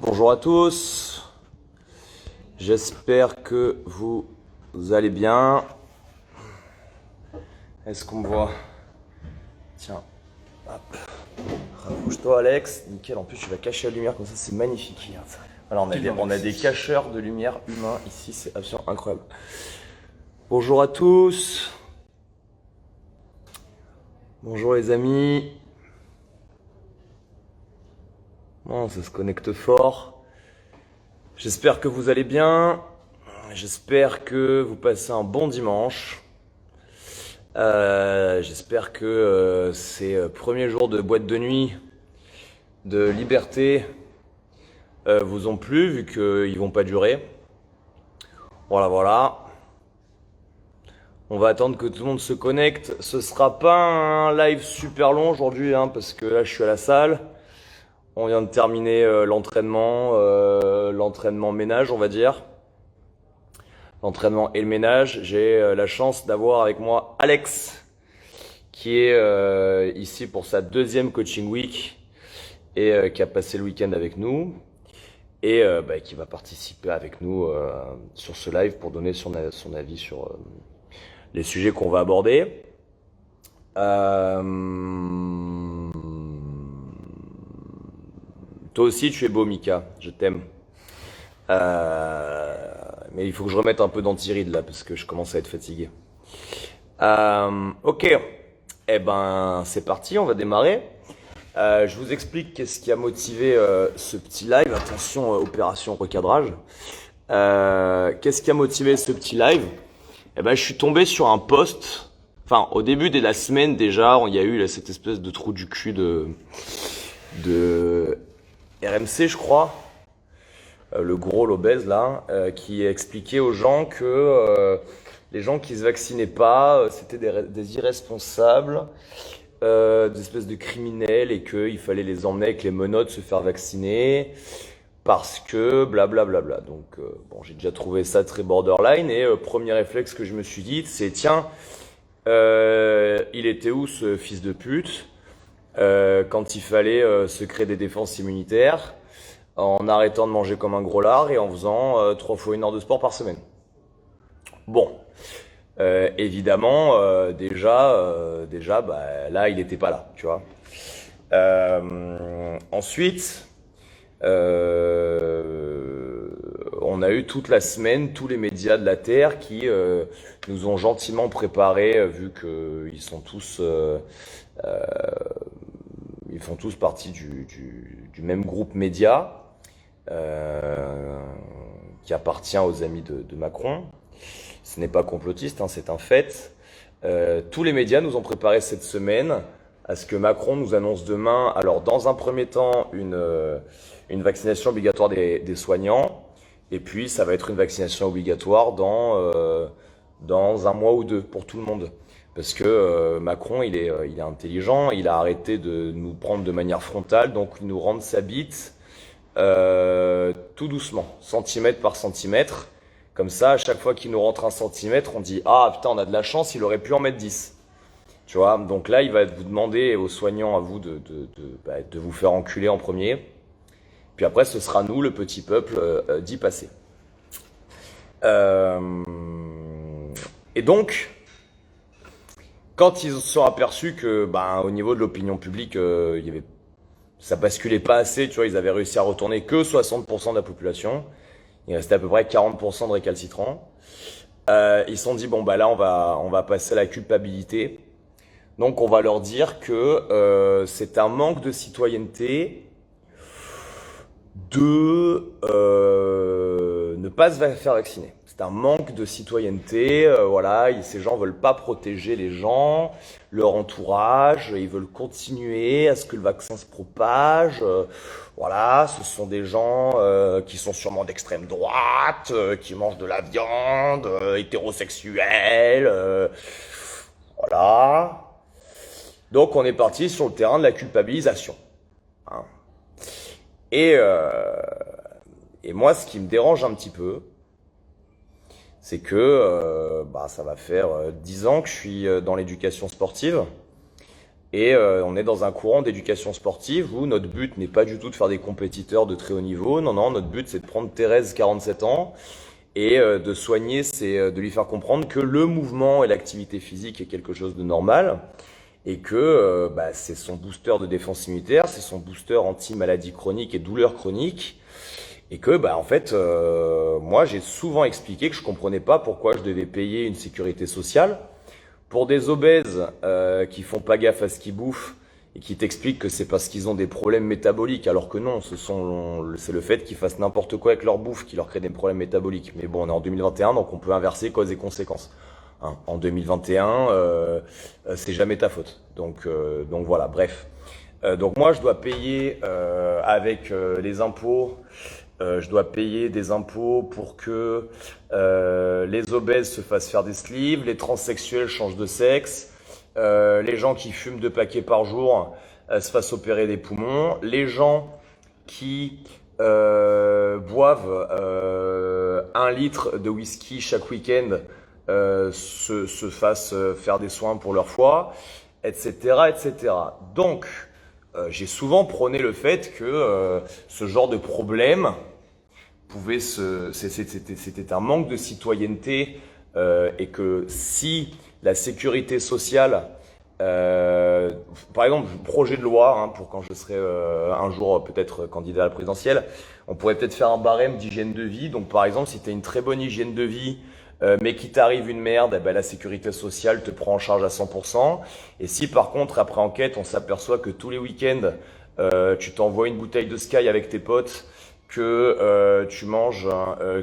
Bonjour à tous, j'espère que vous allez bien. Est-ce qu'on me voit? Tiens, hop, rapproche-toi Alex, nickel, en plus tu vas cacher la lumière comme ça, c'est magnifique. Alors on a des cacheurs de lumière humains ici, c'est absolument incroyable. Bonjour à tous, bonjour les amis. Bon, ça se connecte fort. J'espère que vous allez bien. J'espère que vous passez un bon dimanche. J'espère que ces premiers jours de boîte de nuit, de liberté, vous ont plu, vu qu'ils vont pas durer. Voilà, voilà. On va attendre que tout le monde se connecte. Ce sera pas un live super long aujourd'hui, hein, parce que là je suis à la salle. On vient de terminer l'entraînement ménage, on va dire. L'entraînement et le ménage. J'ai la chance d'avoir avec moi Alex, qui est ici pour sa deuxième coaching week et qui a passé le week-end avec nous et qui va participer avec nous sur ce live pour donner son avis sur les sujets qu'on va aborder. Toi aussi, tu es beau, Mika. Je t'aime. Mais il faut que je remette un peu d'antiride là, parce que je commence à être fatigué. Ok. Eh ben, c'est parti, on va démarrer. Je vous explique qu'est-ce qui a motivé ce petit live. Attention, opération recadrage. Qu'est-ce qui a motivé ce petit live? Eh ben, je suis tombé sur un post. Enfin, au début de la semaine déjà, il y a eu là, cette espèce de trou du cul de RMC, je crois, le gros, l'obèse là, qui expliquait aux gens que les gens qui se vaccinaient pas, c'était des irresponsables, des espèces de criminels, et qu'il fallait les emmener avec les menottes se faire vacciner parce que blablabla. Bla bla bla. Donc bon, j'ai déjà trouvé ça très borderline, et premier réflexe que je me suis dit, c'est tiens, il était où ce fils de pute quand il fallait se créer des défenses immunitaires, en arrêtant de manger comme un gros lard et en faisant 3 fois 1 heure de sport par semaine. Bon, évidemment, déjà, là, il n'était pas là, tu vois. Ensuite, on a eu toute la semaine tous les médias de la Terre qui nous ont gentiment préparé, vu qu'ils sont tous... ils font tous partie du même groupe média qui appartient aux amis de Macron. Ce n'est pas complotiste, hein, c'est un fait. Tous les médias nous ont préparé cette semaine à ce que Macron nous annonce demain, alors dans un premier temps, une vaccination obligatoire des soignants, et puis ça va être une vaccination obligatoire dans un mois ou deux pour tout le monde. Parce que Macron, il est intelligent, il a arrêté de nous prendre de manière frontale, donc il nous rentre sa bite tout doucement, centimètre par centimètre. Comme ça, à chaque fois qu'il nous rentre un centimètre, on dit « Ah putain, on a de la chance, il aurait pu en mettre 10 ». Tu vois, donc là, il va vous demander aux soignants, à vous, de vous faire enculer en premier. Puis après, ce sera nous, le petit peuple, d'y passer. Et donc... Quand ils se sont aperçus que, au niveau de l'opinion publique, ça basculait pas assez, tu vois, ils avaient réussi à retourner que 60% de la population. Il restait à peu près 40% de récalcitrants. Ils se sont dit, là, on va passer à la culpabilité. Donc, on va leur dire que c'est un manque de citoyenneté de ne pas se faire vacciner. C'est un manque de citoyenneté, voilà, ces gens veulent pas protéger les gens, leur entourage, ils veulent continuer à ce que le vaccin se propage, voilà, ce sont des gens qui sont sûrement d'extrême droite, qui mangent de la viande, hétérosexuels, voilà. Donc on est parti sur le terrain de la culpabilisation. Hein. Et moi, ce qui me dérange un petit peu, c'est que ça va faire 10 ans que je suis dans l'éducation sportive, Et on est dans un courant d'éducation sportive où notre but n'est pas du tout de faire des compétiteurs de très haut niveau. Non, non, notre but c'est de prendre Thérèse, 47 ans, et de soigner, c'est de lui faire comprendre que le mouvement et l'activité physique est quelque chose de normal, et que c'est son booster de défense immunitaire, c'est son booster anti-maladie chronique et douleurs chroniques, et que en fait, moi j'ai souvent expliqué que je comprenais pas pourquoi je devais payer une sécurité sociale pour des obèses qui font pas gaffe à ce qu'ils bouffent et qui t'expliquent que c'est parce qu'ils ont des problèmes métaboliques, alors que non, c'est le fait qu'ils fassent n'importe quoi avec leur bouffe qui leur crée des problèmes métaboliques. Mais bon, on est en 2021, donc on peut inverser cause et conséquences. Hein, en 2021, c'est jamais ta faute. Donc voilà, bref. Donc moi, je dois payer avec les impôts. Je dois payer des impôts pour que les obèses se fassent faire des sleeves, les transsexuels changent de sexe, les gens qui fument 2 paquets par jour se fassent opérer des poumons, les gens qui boivent 1 litre de whisky chaque week-end se fassent faire des soins pour leur foie, etc., etc. Donc, j'ai souvent prôné le fait que ce genre de problème c'était un manque de citoyenneté et que si la sécurité sociale, par exemple, projet de loi pour quand je serai un jour peut-être candidat à la présidentielle, on pourrait peut-être faire un barème d'hygiène de vie. Donc par exemple, si tu as une très bonne hygiène de vie, mais qu'il t'arrive une merde, la sécurité sociale te prend en charge à 100%. Et si par contre, après enquête, on s'aperçoit que tous les week-ends, tu t'envoies une bouteille de Sky avec tes potes, que tu manges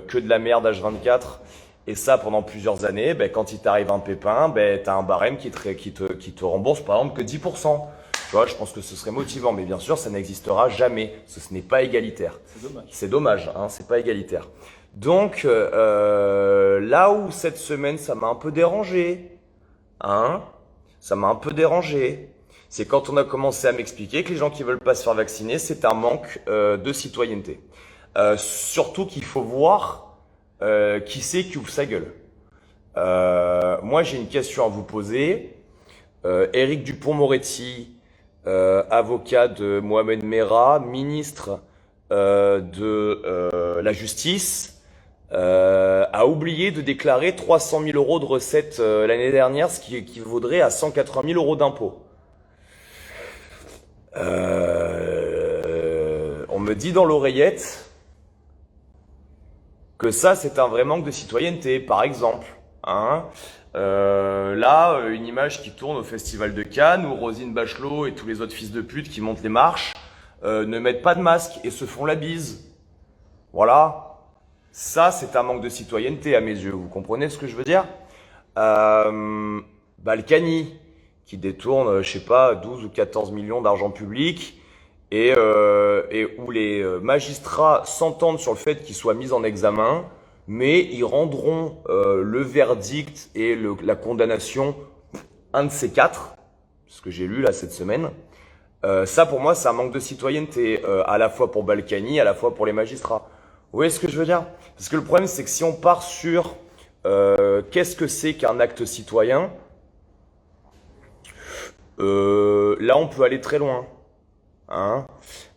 que de la merde H24, et ça pendant plusieurs années, quand il t'arrive un pépin, t'as un barème qui te rembourse par exemple que 10%. Tu vois, je pense que ce serait motivant, mais bien sûr, ça n'existera jamais, parce que ce n'est pas égalitaire. C'est dommage. C'est dommage, c'est pas égalitaire. Donc, là où cette semaine, ça m'a un peu dérangé, ça m'a un peu dérangé, c'est quand on a commencé à m'expliquer que les gens qui veulent pas se faire vacciner, c'est un manque de citoyenneté. Surtout qu'il faut voir qui c'est qui ouvre sa gueule. Moi, j'ai une question à vous poser. Éric Dupond-Moretti, avocat de Mohamed Merah, ministre de la Justice, a oublié de déclarer 300 000 euros de recettes l'année dernière, ce qui équivaudrait à 180 000 euros d'impôts. On me dit dans l'oreillette que ça, c'est un vrai manque de citoyenneté, par exemple. Là, une image qui tourne au Festival de Cannes où Roselyne Bachelot et tous les autres fils de pute qui montent les marches ne mettent pas de masque et se font la bise. Voilà. Ça, c'est un manque de citoyenneté à mes yeux. Vous comprenez ce que je veux dire? Balkany, qui détourne, je sais pas, 12 ou 14 millions d'argent public, et où les magistrats s'entendent sur le fait qu'ils soient mis en examen, mais ils rendront le verdict et la condamnation un de ces 4, ce que j'ai lu là cette semaine. Ça pour moi c'est un manque de citoyenneté, à la fois pour Balkany, à la fois pour les magistrats. Vous voyez ce que je veux dire? Parce que le problème c'est que si on part sur qu'est-ce que c'est qu'un acte citoyen, là on peut aller très loin.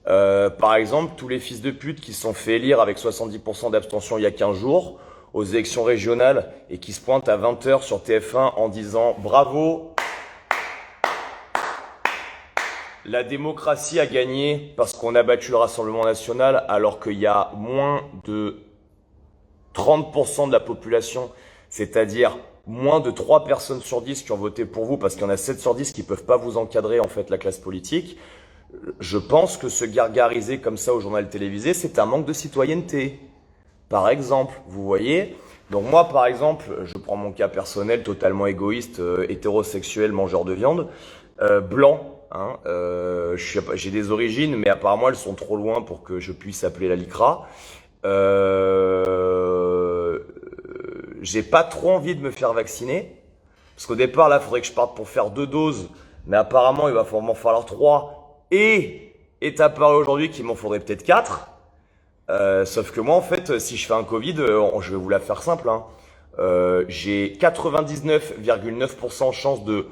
Par exemple, tous les fils de pute qui se sont fait élire avec 70% d'abstention il y a 15 jours aux élections régionales et qui se pointent à 20h sur TF1 en disant « Bravo, la démocratie a gagné parce qu'on a battu le Rassemblement national alors qu'il y a moins de 30% de la population, c'est-à-dire moins de 3 personnes sur 10 qui ont voté pour vous parce qu'il y en a 7 sur 10 qui peuvent pas vous encadrer en fait la classe politique. Je pense que se gargariser comme ça au journal télévisé, c'est un manque de citoyenneté. Par exemple, vous voyez. Donc moi, par exemple, je prends mon cas personnel, totalement égoïste, hétérosexuel, mangeur de viande, blanc. J'ai des origines, mais apparemment elles sont trop loin pour que je puisse appeler la LICRA. J'ai pas trop envie de me faire vacciner, parce qu'au départ, là, il faudrait que je parte pour faire 2 doses, mais apparemment, il va m'en falloir 3. Et est apparu aujourd'hui qu'il m'en faudrait peut-être 4. Sauf que moi, en fait, si je fais un Covid, je vais vous la faire simple. J'ai 99,9% chance de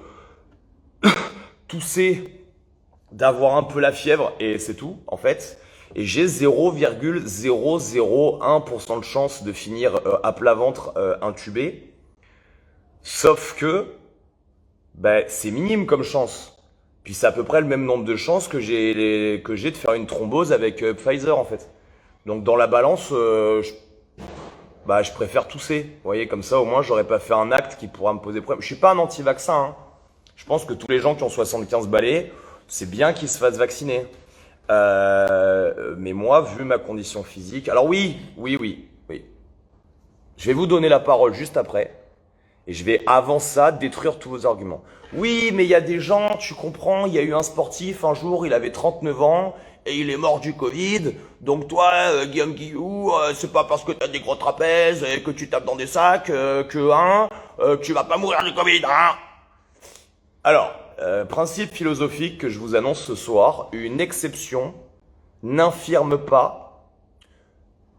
tousser, d'avoir un peu la fièvre, et c'est tout, en fait. Et j'ai 0,001% de chance de finir à plat ventre intubé. Sauf que, ben, c'est minime comme chance. Puis c'est à peu près le même nombre de chances que j'ai de faire une thrombose avec Pfizer, en fait. Donc dans la balance, je préfère tousser. Vous voyez, comme ça, au moins, j'aurais pas fait un acte qui pourra me poser problème. Je suis pas un anti-vaccin, hein. Je pense que tous les gens qui ont 75 balais, c'est bien qu'ils se fassent vacciner. Mais moi, vu ma condition physique, alors oui, oui, oui, oui. Je vais vous donner la parole juste après. Et je vais, avant ça, détruire tous vos arguments. Oui, mais il y a des gens, tu comprends, il y a eu un sportif, un jour, il avait 39 ans, et il est mort du Covid. Donc toi, Guillaume Guillou, c'est pas parce que t'as des gros trapèzes et que tu tapes dans des sacs que tu vas pas mourir du Covid, hein. Alors, principe philosophique que je vous annonce ce soir, une exception n'infirme pas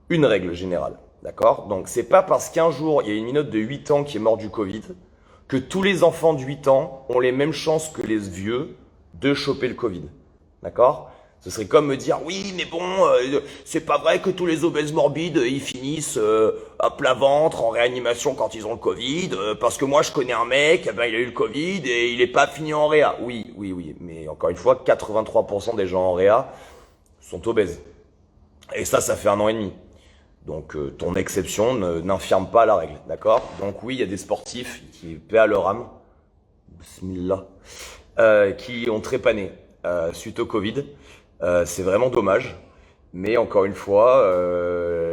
une règle générale. D'accord? Donc, c'est pas parce qu'un jour, il y a une minote de 8 ans qui est mort du Covid que tous les enfants de 8 ans ont les mêmes chances que les vieux de choper le Covid. D'accord? Ce serait comme me dire, oui, mais bon, c'est pas vrai que tous les obèses morbides, ils finissent à plat ventre, en réanimation quand ils ont le Covid, parce que moi, je connais un mec, eh ben, il a eu le Covid et il est pas fini en réa. Oui, oui, oui, mais encore une fois, 83% des gens en réa sont obèses. Et ça fait 1 an et demi. Donc ton exception n'infirme pas la règle, d'accord? Donc oui, il y a des sportifs qui, paix à leur âme, bismillah, qui ont trépané suite au Covid. C'est vraiment dommage. Mais encore une fois,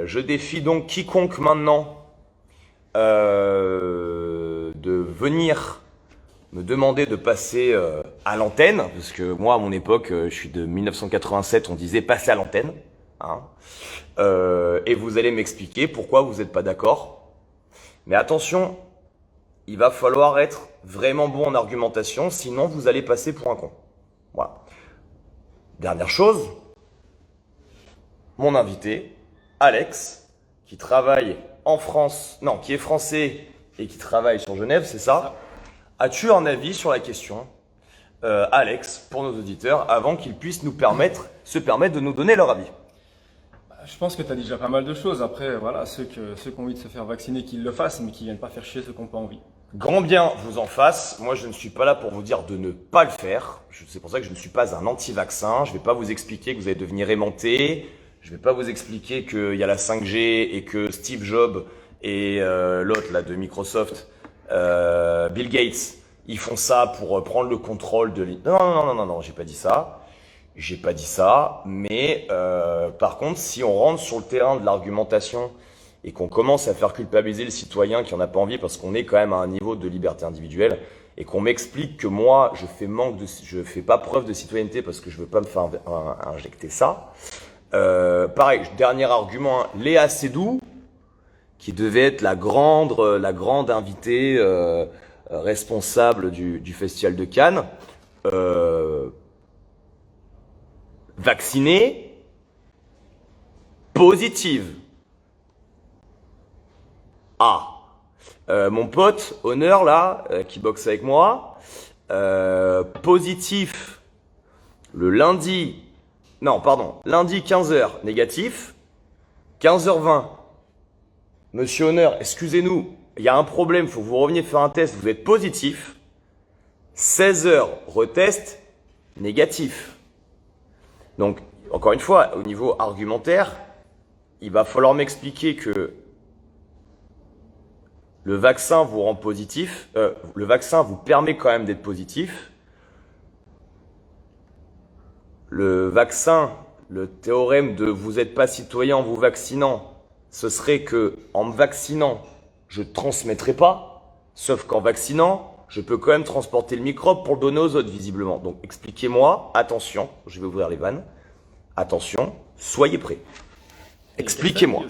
je défie donc quiconque maintenant de venir me demander de passer à l'antenne, parce que moi, à mon époque, je suis de 1987, on disait passer à l'antenne. Hein. Et vous allez m'expliquer pourquoi vous n'êtes pas d'accord. Mais attention, il va falloir être vraiment bon en argumentation, sinon vous allez passer pour un con. Voilà. Dernière chose, mon invité, Alex, qui travaille en France, non, qui est français et qui travaille sur Genève, c'est ça? As-tu un avis sur la question, Alex, pour nos auditeurs, avant qu'ils puissent se permettre de nous donner leur avis? Je pense que tu as déjà pas mal de choses. Après, voilà, ceux qui ont envie de se faire vacciner, qu'ils le fassent, mais qui viennent pas faire chier ceux qui n'ont pas envie. Grand bien vous en fasse. Moi, je ne suis pas là pour vous dire de ne pas le faire. C'est pour ça que je ne suis pas un anti-vaccin. Je ne vais pas vous expliquer que vous allez devenir aimanté. Je ne vais pas vous expliquer qu'il y a la 5G et que Steve Jobs et l'autre là de Microsoft, Bill Gates, ils font ça pour prendre le contrôle de l'île. Non, non, non, non, non, j'ai pas dit ça. J'ai pas dit ça, mais par contre, si on rentre sur le terrain de l'argumentation et qu'on commence à faire culpabiliser le citoyen qui en a pas envie parce qu'on est quand même à un niveau de liberté individuelle et qu'on m'explique que moi, je fais pas preuve de citoyenneté parce que je veux pas me faire injecter ça. Pareil, dernier argument, hein, Léa Seydoux, qui devait être la grande invitée responsable du Festival de Cannes, vaccinée, positive. Ah, mon pote, Honneur, là, qui boxe avec moi, positif le lundi, non, pardon, lundi 15h, négatif, 15h20. Monsieur Honneur, excusez-nous, il y a un problème, faut que vous reveniez faire un test, vous êtes positif, 16h, retest, négatif. Donc, encore une fois, au niveau argumentaire, il va falloir m'expliquer que le vaccin vous rend positif, le vaccin vous permet quand même d'être positif. Le vaccin, le théorème de vous n'êtes pas citoyen en vous vaccinant, ce serait que en me vaccinant, je ne transmettrai pas, sauf qu'en vaccinant, je peux quand même transporter le microbe pour le donner aux autres, visiblement. Donc, expliquez-moi, attention, je vais ouvrir les vannes, attention, soyez prêts. Expliquez-moi.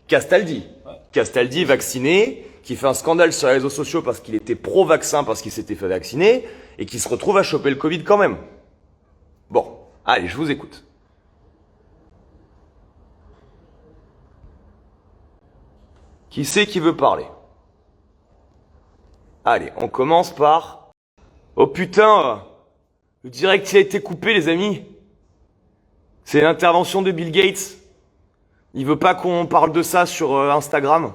Castaldi. Ouais. Castaldi vacciné, qui fait un scandale sur les réseaux sociaux parce qu'il était pro-vaccin, parce qu'il s'était fait vacciner, et qui se retrouve à choper le Covid quand même. Bon, allez, je vous écoute. Qui c'est qui veut parler? Allez, on commence par... Oh putain! Le direct, il a été coupé, les amis. C'est l'intervention de Bill Gates. Il veut pas qu'on parle de ça sur Instagram.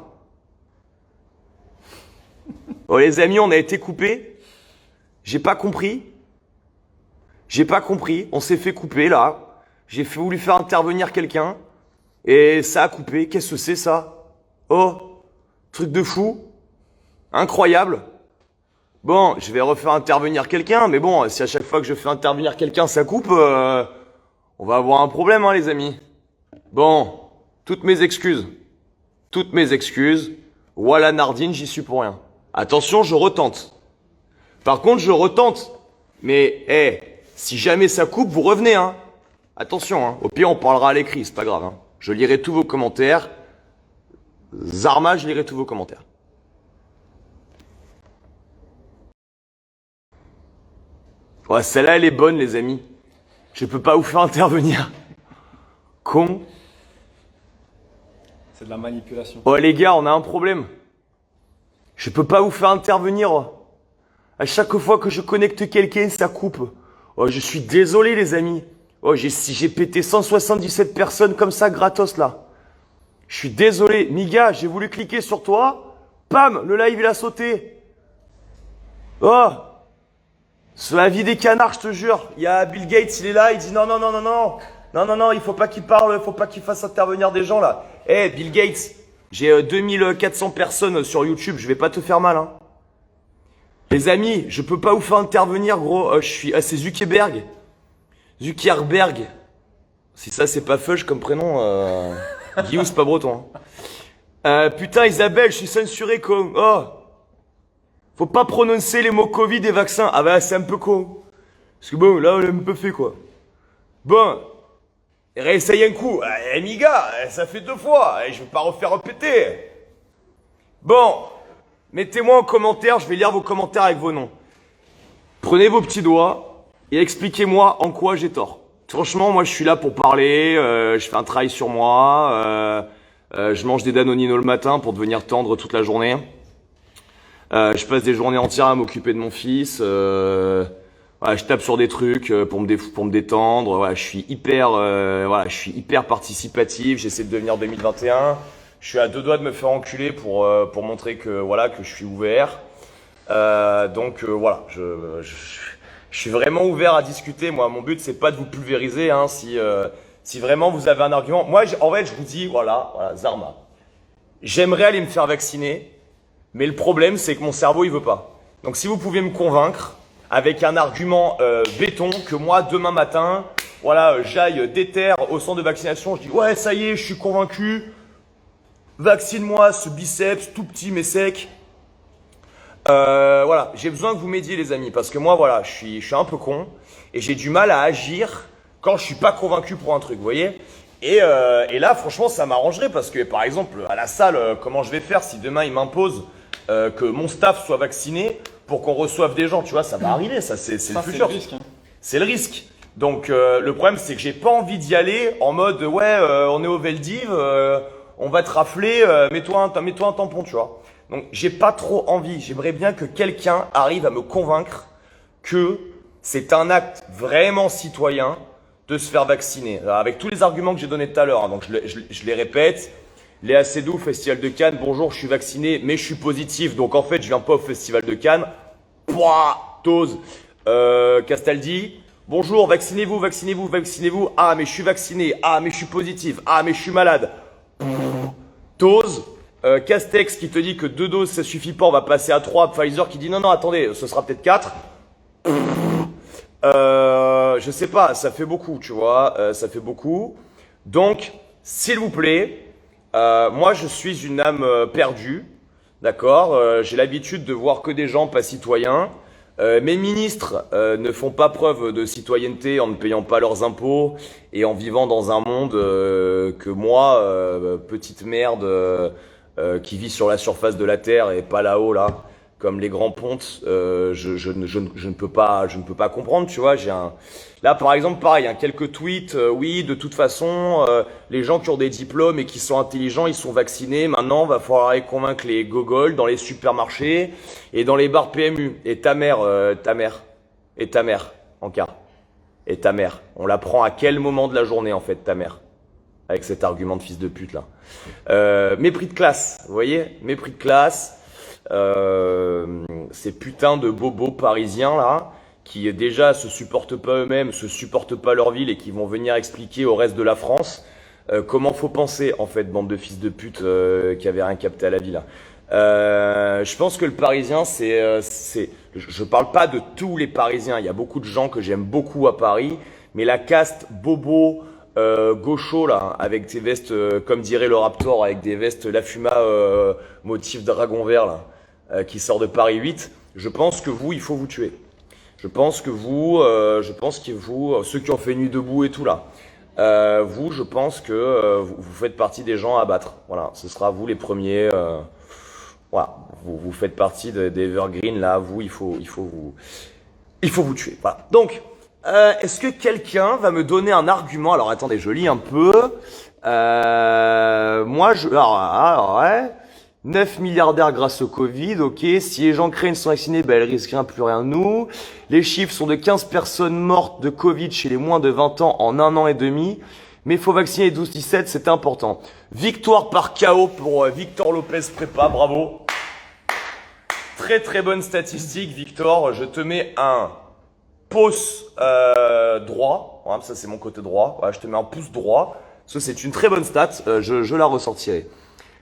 Oh, les amis, on a été coupé. J'ai pas compris. J'ai pas compris. On s'est fait couper, là. J'ai voulu faire intervenir quelqu'un. Et ça a coupé. Qu'est-ce que c'est, ça? Oh, truc de fou. Incroyable. Bon, je vais refaire intervenir quelqu'un. Mais bon, si à chaque fois que je fais intervenir quelqu'un, ça coupe, on va avoir un problème, hein, les amis. Bon, toutes mes excuses. Toutes mes excuses. Voilà Nardine, j'y suis pour rien. Attention, je retente. Par contre, je retente. Mais, si jamais ça coupe, vous revenez, hein. Attention, hein. Au pire, on parlera à l'écrit, c'est pas grave, hein. Je lirai tous vos commentaires. Zarma, je lirai tous vos commentaires. Ouais, celle-là, elle est bonne, les amis. Je peux pas vous faire intervenir. Con. C'est de la manipulation. Oh, les gars, on a un problème. Je peux pas vous faire intervenir. À chaque fois que je connecte quelqu'un, ça coupe. Oh, je suis désolé, les amis. Oh, j'ai pété 177 personnes comme ça, gratos, là. Je suis désolé. Miga, j'ai voulu cliquer sur toi. Pam, le live, il a sauté. Oh. Sur la vie des canards, je te jure. Il y a Bill Gates, il est là, il dit non, non, non, non, non. Non, non, non, il faut pas qu'il parle, il faut pas qu'il fasse intervenir des gens, là. Bill Gates, j'ai 2400 personnes sur YouTube, je vais pas te faire mal, hein. Les amis, je peux pas vous faire intervenir, gros. C'est Zuckerberg. Zuckerberg. Si ça, c'est pas feuge comme prénom, Guillaume, c'est pas breton, hein. Putain, Isabelle, je suis censuré, con. Oh. Faut pas prononcer les mots Covid et vaccin. Ah bah, c'est un peu con. Parce que bon, là, on l'a un peu fait, quoi. Bon. Réessaye un coup. Miga, ça fait 2 fois. Je vais pas refaire répéter. Bon. Mettez-moi en commentaire, je vais lire vos commentaires avec vos noms. Prenez vos petits doigts et expliquez-moi en quoi j'ai tort. Franchement, moi, je suis là pour parler. Je fais un travail sur moi. Je mange des Danonino le matin pour devenir tendre toute la journée. Je passe des journées entières à m'occuper de mon fils. Voilà, je tape sur des trucs pour me détendre. Voilà, je suis hyper participatif. J'essaie de devenir 2021. Je suis à 2 doigts de me faire enculer pour montrer que voilà que je suis ouvert. Donc voilà, je suis vraiment ouvert à discuter. Moi, mon but c'est pas de vous pulvériser. Hein, si vraiment vous avez un argument, moi en fait je vous dis voilà Zarma. J'aimerais aller me faire vacciner. Mais le problème, c'est que mon cerveau, il veut pas. Donc, si vous pouviez me convaincre avec un argument béton que moi, demain matin, voilà, j'aille déter au centre de vaccination, je dis ouais, ça y est, je suis convaincu. Vaccine-moi ce biceps tout petit mais sec. Voilà, j'ai besoin que vous m'aidiez, les amis, parce que moi, voilà, je suis un peu con et j'ai du mal à agir quand je suis pas convaincu pour un truc, vous voyez. Et là, franchement, ça m'arrangerait parce que, par exemple, à la salle, comment je vais faire si demain il m'impose que mon staff soit vacciné pour qu'on reçoive des gens, tu vois, ça va arriver, ça c'est le futur. C'est le risque. Hein. C'est le risque. Donc le problème c'est que j'ai pas envie d'y aller en mode ouais, on est au Veldiv, on va te rafler, mets-toi un tampon, tu vois. Donc j'ai pas trop envie. J'aimerais bien que quelqu'un arrive à me convaincre que c'est un acte vraiment citoyen de se faire vacciner. Alors, avec tous les arguments que j'ai donnés tout à l'heure, hein, donc je les répète. Léa Seydoux, Festival de Cannes, bonjour, je suis vacciné, mais je suis positif, donc en fait, je viens pas au Festival de Cannes. Pouah, Tose. Castaldi, bonjour, vaccinez-vous, vaccinez-vous, vaccinez-vous. Ah, mais je suis vacciné. Ah, mais je suis positif. Ah, mais je suis malade. Tose. Castex qui te dit que 2 doses, ça suffit pas, on va passer à 3. Pfizer qui dit non, non, attendez, ce sera peut-être 4. Je sais pas, ça fait beaucoup, tu vois, ça fait beaucoup. Donc, s'il vous plaît, moi je suis une âme perdue, d'accord. J'ai l'habitude de voir que des gens pas citoyens. Mes ministres ne font pas preuve de citoyenneté en ne payant pas leurs impôts et en vivant dans un monde que moi, petite merde qui vit sur la surface de la terre et pas là-haut là, comme les grands pontes, je ne peux pas comprendre, tu vois. Là par exemple pareil, hein, quelques tweets, oui de toute façon les gens qui ont des diplômes et qui sont intelligents, ils sont vaccinés, maintenant va falloir aller convaincre les gogoles dans les supermarchés et dans les bars PMU. Et ta mère, en quart. Et ta mère, on la prend à quel moment de la journée en fait, ta mère? Avec cet argument de fils de pute là. Mépris de classe, vous voyez? Mépris de classe. Ces putains de bobos parisiens là, qui déjà se supportent pas eux-mêmes, se supportent pas leur ville et qui vont venir expliquer au reste de la France comment faut penser en fait, bande de fils de pute qui avaient rien capté à la vie là. Je pense que le Parisien, je parle pas de tous les Parisiens. Il y a beaucoup de gens que j'aime beaucoup à Paris, mais la caste bobo gaucho là, avec des vestes, comme dirait le Raptor, avec des vestes La Fuma motif dragon vert là, qui sort de Paris 8. Je pense que vous, il faut vous tuer. Je pense que vous, ceux qui ont fait nuit debout et tout là, vous, je pense que vous faites partie des gens à battre. Voilà, ce sera vous les premiers. Voilà, vous faites partie des Evergreen là. Vous, il faut vous tuer. Voilà. Donc, est-ce que quelqu'un va me donner un argument? Alors attendez, je lis un peu. Alors, ouais. 9 milliardaires grâce au Covid, ok. Si les gens craignent sont vaccinés, elles risqueraient plus rien de nous. Les chiffres sont de 15 personnes mortes de Covid chez les moins de 20 ans en 1 an et demi. Mais il faut vacciner les 12-17, c'est important. Victoire par KO pour Victor Lopez Prépa, bravo. Très très bonne statistique, Victor. Je te mets un pouce droit. Voilà, ça c'est mon côté droit. Voilà, je te mets un pouce droit. Ça c'est une très bonne stat, je la ressortirai.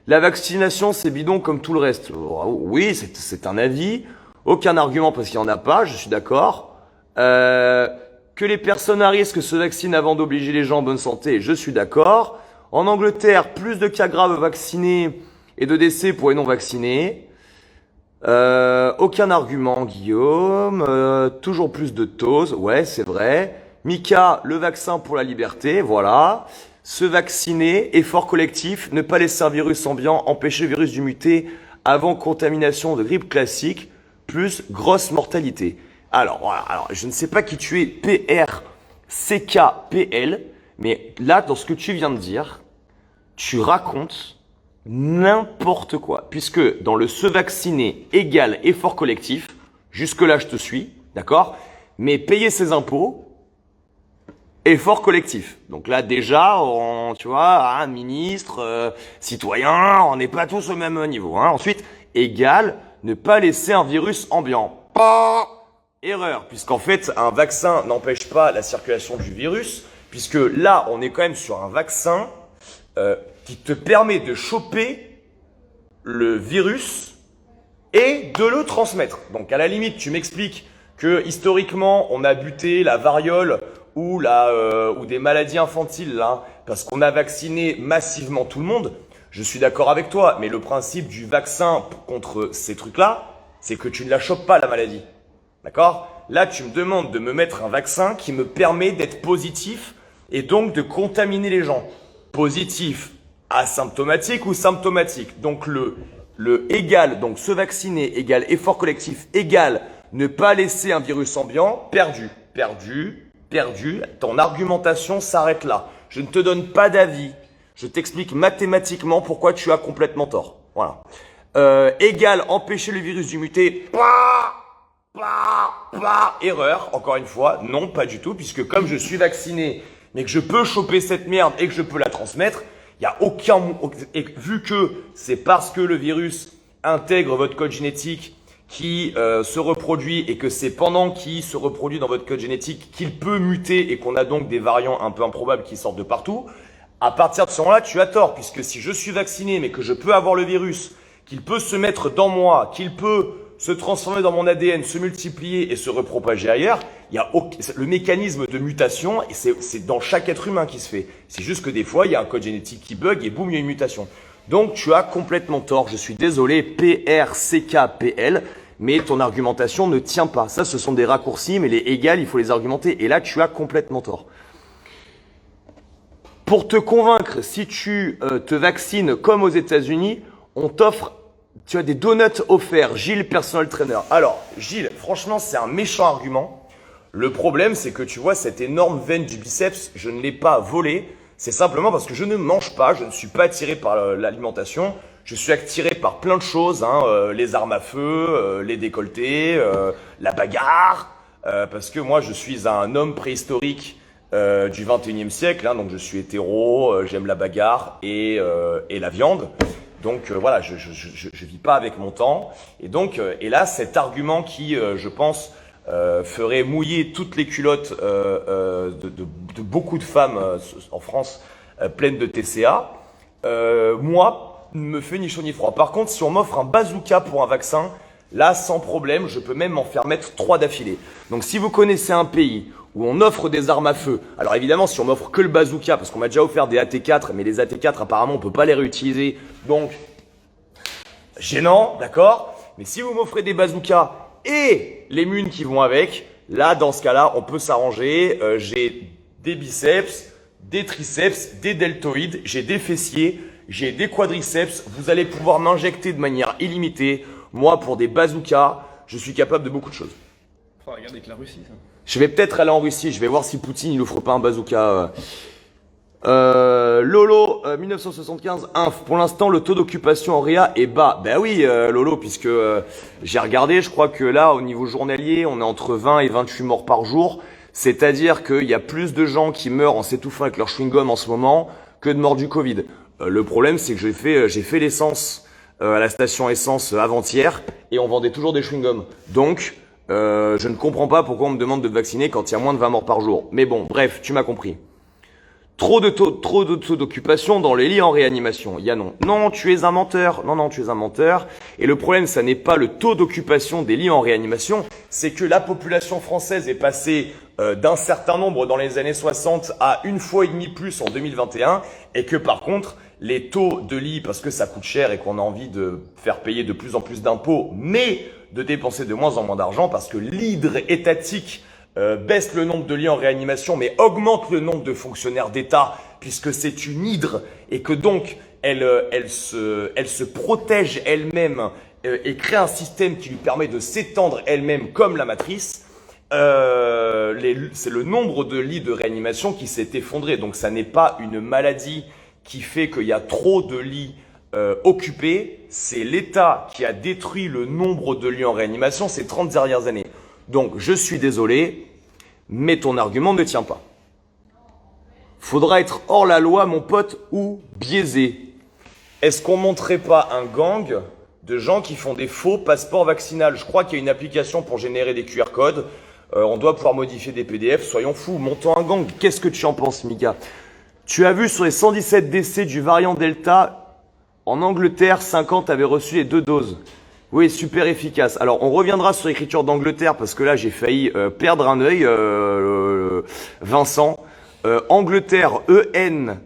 La vaccination, c'est bidon comme tout le reste. Oui, c'est un avis. Aucun argument parce qu'il n'y en a pas, je suis d'accord. Que les personnes à risque se vaccinent avant d'obliger les gens en bonne santé, je suis d'accord. En Angleterre, plus de cas graves vaccinés et de décès pour les non vaccinés. Aucun argument, Guillaume. Toujours plus de doses, ouais, c'est vrai. Mika, le vaccin pour la liberté, voilà. Se vacciner, effort collectif, ne pas laisser un virus ambiant, empêcher le virus de muter avant contamination de grippe classique, plus grosse mortalité. Alors, voilà, je ne sais pas qui tu es, PRCKPL, mais là, dans ce que tu viens de dire, tu racontes n'importe quoi. Puisque dans le se vacciner égale effort collectif, jusque-là, je te suis, d'accord? Mais payer ses impôts, effort collectif. Donc là, déjà, tu vois, un ministre, citoyen, on n'est pas tous au même niveau. Hein. Ensuite, égale, ne pas laisser un virus ambiant. Erreur, puisqu'en fait, un vaccin n'empêche pas la circulation du virus, puisque là, on est quand même sur un vaccin qui te permet de choper le virus et de le transmettre. Donc à la limite, tu m'expliques que historiquement, on a buté la variole ou des maladies infantiles là, parce qu'on a vacciné massivement tout le monde. Je suis d'accord avec toi, mais le principe du vaccin contre ces trucs-là, c'est que tu ne la chopes pas la maladie. D'accord? Là, tu me demandes de me mettre un vaccin qui me permet d'être positif et donc de contaminer les gens. Positif, asymptomatique ou symptomatique. Donc le égal, donc se vacciner égale effort collectif égale ne pas laisser un virus ambiant, perdu. Ton argumentation s'arrête là. Je ne te donne pas d'avis. Je t'explique mathématiquement pourquoi tu as complètement tort. Voilà. Égal empêcher le virus de muter. Erreur, encore une fois. Non, pas du tout, puisque comme je suis vacciné, mais que je peux choper cette merde et que je peux la transmettre, il y a aucun... Et vu que c'est parce que le virus intègre votre code génétique qui se reproduit et que c'est pendant qu'il se reproduit dans votre code génétique qu'il peut muter et qu'on a donc des variants un peu improbables qui sortent de partout, à partir de ce moment-là, tu as tort, puisque si je suis vacciné mais que je peux avoir le virus, qu'il peut se mettre dans moi, qu'il peut se transformer dans mon ADN, se multiplier et se repropager ailleurs, il y a le mécanisme de mutation, et c'est dans chaque être humain qui se fait. C'est juste que des fois, il y a un code génétique qui bug et boum, il y a une mutation. Donc, tu as complètement tort. Je suis désolé, PRCKPL, mais ton argumentation ne tient pas. Ça, ce sont des raccourcis, mais les égales, il faut les argumenter. Et là, tu as complètement tort. Pour te convaincre, si tu te vaccines comme aux États-Unis, on t'offre, tu as des donuts offerts. Gilles, personal trainer. Alors, Gilles, franchement, c'est un méchant argument. Le problème, c'est que tu vois, cette énorme veine du biceps, je ne l'ai pas volée. C'est simplement parce que je ne mange pas, je ne suis pas attiré par l'alimentation. Je suis attiré par plein de choses, hein, les armes à feu, les décolletés, la bagarre, parce que moi je suis un homme préhistorique du 21e siècle, hein, donc je suis hétéro, j'aime la bagarre et la viande. Donc voilà, je vis pas avec mon temps. Et donc, et là, cet argument qui, je pense, ferait mouiller toutes les culottes de beaucoup de femmes en France pleines de TCA, moi, ne me fait ni chaud ni froid. Par contre, si on m'offre un bazooka pour un vaccin, là, sans problème, je peux même m'en faire mettre 3 d'affilée. Donc si vous connaissez un pays où on offre des armes à feu, alors évidemment, si on m'offre que le bazooka, parce qu'on m'a déjà offert des AT4, mais les AT4, apparemment, on peut pas les réutiliser, donc gênant, d'accord? Mais si vous m'offrez des bazookas et les munes qui vont avec, là, dans ce cas-là, on peut s'arranger. J'ai des biceps, des triceps, des deltoïdes, j'ai des fessiers, j'ai des quadriceps. Vous allez pouvoir m'injecter de manière illimitée. Moi, pour des bazookas, je suis capable de beaucoup de choses. Faut regarder avec la Russie, ça. Je vais peut-être aller en Russie. Je vais voir si Poutine il offre pas un bazooka. Lolo, 1975, inf. Pour l'instant, le taux d'occupation en réa est bas. Ben oui, Lolo, puisque j'ai regardé, je crois que là, au niveau journalier, on est entre 20 et 28 morts par jour. C'est-à-dire qu'il y a plus de gens qui meurent en s'étouffant avec leur chewing-gum en ce moment que de morts du Covid. Le problème, c'est que j'ai fait l'essence à la station essence avant-hier et on vendait toujours des chewing-gums. Donc, je ne comprends pas pourquoi on me demande de vacciner quand il y a moins de 20 morts par jour. Mais bon, bref, tu m'as compris. Trop de taux d'occupation dans les lits en réanimation. Yannon. Non, tu es un menteur. Non, tu es un menteur. Et le problème, ça n'est pas le taux d'occupation des lits en réanimation, c'est que la population française est passée d'un certain nombre dans les années 60 à 1,5 fois plus en 2021, et que par contre, les taux de lits, parce que ça coûte cher et qu'on a envie de faire payer de plus en plus d'impôts, mais de dépenser de moins en moins d'argent, parce que l'hydre étatique baisse le nombre de lits en réanimation, mais augmente le nombre de fonctionnaires d'État, puisque c'est une hydre et que donc elle se protège elle-même et crée un système qui lui permet de s'étendre elle-même comme la matrice. C'est le nombre de lits de réanimation qui s'est effondré. Donc ça n'est pas une maladie qui fait qu'il y a trop de lits occupés. C'est l'État qui a détruit le nombre de lits en réanimation ces 30 dernières années. Donc, je suis désolé, mais ton argument ne tient pas. Faudra être hors la loi, mon pote, ou biaisé. Est-ce qu'on montrerait pas un gang de gens qui font des faux passeports vaccinaux? Je crois qu'il y a une application pour générer des QR codes. On doit pouvoir modifier des PDF. Soyons fous, montons un gang. Qu'est-ce que tu en penses, Mika? Tu as vu sur les 117 décès du variant Delta, en Angleterre, 50 avaient reçu les 2 doses. Oui, super efficace. Alors, on reviendra sur l'écriture d'Angleterre parce que là, j'ai failli perdre un œil, Vincent. Angleterre, E-N-G-L-E-T-A-I-R,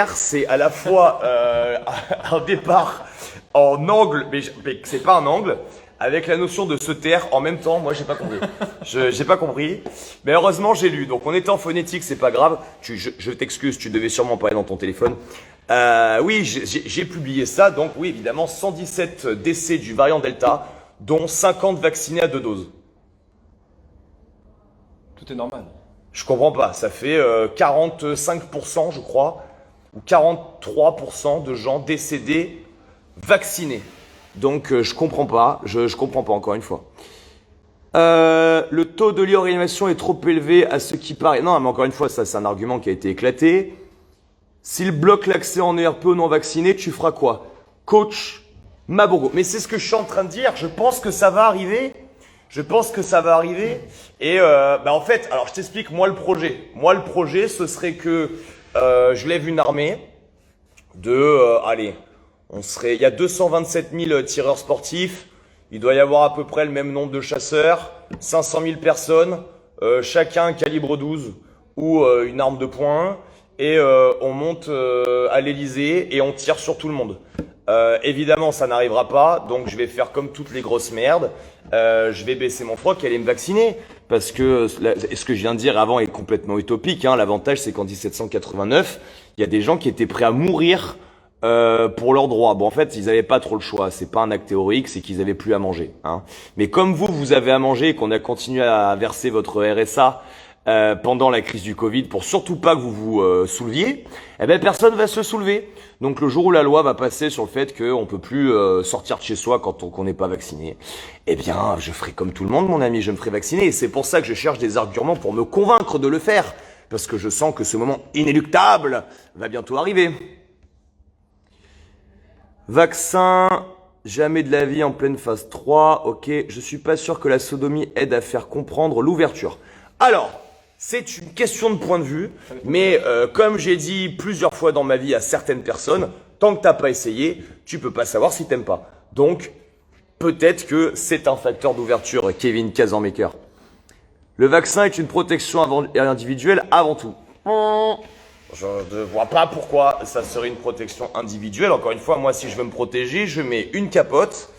c'est à la fois un départ en angle, mais c'est pas un angle, avec la notion de se taire en même temps. Moi, j'ai pas compris. J'ai pas compris. Mais heureusement, j'ai lu. Donc, on était en phonétique, c'est pas grave. Je t'excuse, tu devais sûrement parler dans ton téléphone. Oui, j'ai publié ça. Donc, oui, évidemment, 117 décès du variant Delta, dont 50 vaccinés à 2 doses. Tout est normal. Je comprends pas. Ça fait 45%, je crois, ou 43% de gens décédés vaccinés. Donc, je comprends pas. Je comprends pas, encore une fois. Le taux de lits en réanimation est trop élevé à ce qui paraît. Non, mais encore une fois, ça, c'est un argument qui a été éclaté. S'il bloque l'accès en ERP aux non vaccinés, tu feras quoi? Coach Mabourgo. Mais c'est ce que je suis en train de dire. Je pense que ça va arriver. Et en fait, alors je t'explique moi le projet. Moi, le projet, ce serait que je lève une armée de, il y a 227 000 tireurs sportifs. Il doit y avoir à peu près le même nombre de chasseurs, 500 000 personnes, chacun calibre 12 ou une arme de poing. Et on monte à l'Elysée et on tire sur tout le monde. Évidemment, ça n'arrivera pas, donc je vais faire comme toutes les grosses merdes. Je vais baisser mon froc et aller me vacciner. Parce que ce que je viens de dire avant est complètement utopique. Hein. L'avantage, c'est qu'en 1789, il y a des gens qui étaient prêts à mourir pour leurs droits. Bon, en fait, ils n'avaient pas trop le choix. C'est pas un acte théorique, c'est qu'ils avaient plus à manger. Hein. Mais comme vous avez à manger et qu'on a continué à verser votre RSA pendant la crise du Covid pour surtout pas que vous vous souleviez, eh ben personne va se soulever. Donc le jour où la loi va passer sur le fait qu'on peut plus sortir de chez soi quand on n'est pas vacciné, eh bien je ferai comme tout le monde mon ami, je me ferai vacciner. Et c'est pour ça que je cherche des arguments pour me convaincre de le faire. Parce que je sens que ce moment inéluctable va bientôt arriver. Vaccin, jamais de la vie en pleine phase 3. Ok, je suis pas sûr que la sodomie aide à faire comprendre l'ouverture. Alors, c'est une question de point de vue, mais comme j'ai dit plusieurs fois dans ma vie à certaines personnes, tant que t'as pas essayé, tu peux pas savoir si t'aimes pas. Donc, peut-être que c'est un facteur d'ouverture, Kevin Kazanmaker. Le vaccin est une protection individuelle avant tout. Je ne vois pas pourquoi ça serait une protection individuelle. Encore une fois, moi, si je veux me protéger, je mets une capote,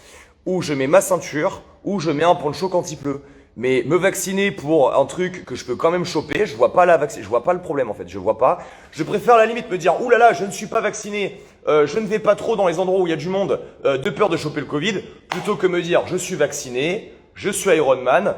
ou je mets ma ceinture, ou je mets un poncho quand il pleut. Mais me vacciner pour un truc que je peux quand même choper, je vois pas je vois pas le problème en fait. Je vois pas. Je préfère à la limite me dire, ouh là là, je ne suis pas vacciné, je ne vais pas trop dans les endroits où il y a du monde, de peur de choper le Covid, plutôt que me dire, je suis vacciné. Je suis Iron Man,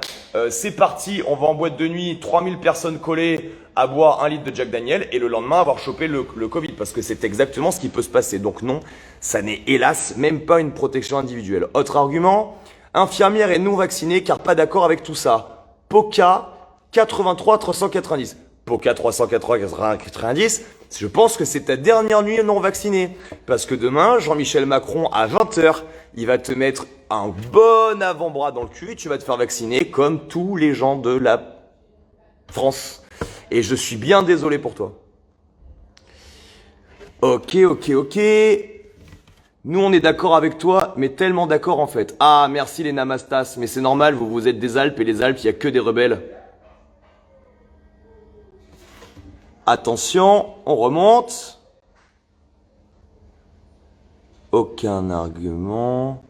c'est parti, on va en boîte de nuit, 3000 personnes collées à boire 1 litre de Jack Daniel et le lendemain avoir chopé le Covid parce que c'est exactement ce qui peut se passer. Donc non, ça n'est hélas même pas une protection individuelle. Autre argument, infirmière et non vaccinée car pas d'accord avec tout ça. POCA 83 390. POCA 390, je pense que c'est ta dernière nuit non vaccinée. Parce que demain, Jean-Michel Macron à 20h, il va te mettre un bon avant-bras dans le cul et tu vas te faire vacciner comme tous les gens de la France. Et je suis bien désolé pour toi. Ok. Nous, on est d'accord avec toi, mais tellement d'accord en fait. Ah, merci les Namastas, mais c'est normal, vous êtes des Alpes et les Alpes, il n'y a que des rebelles. Attention, on remonte. Aucun argument.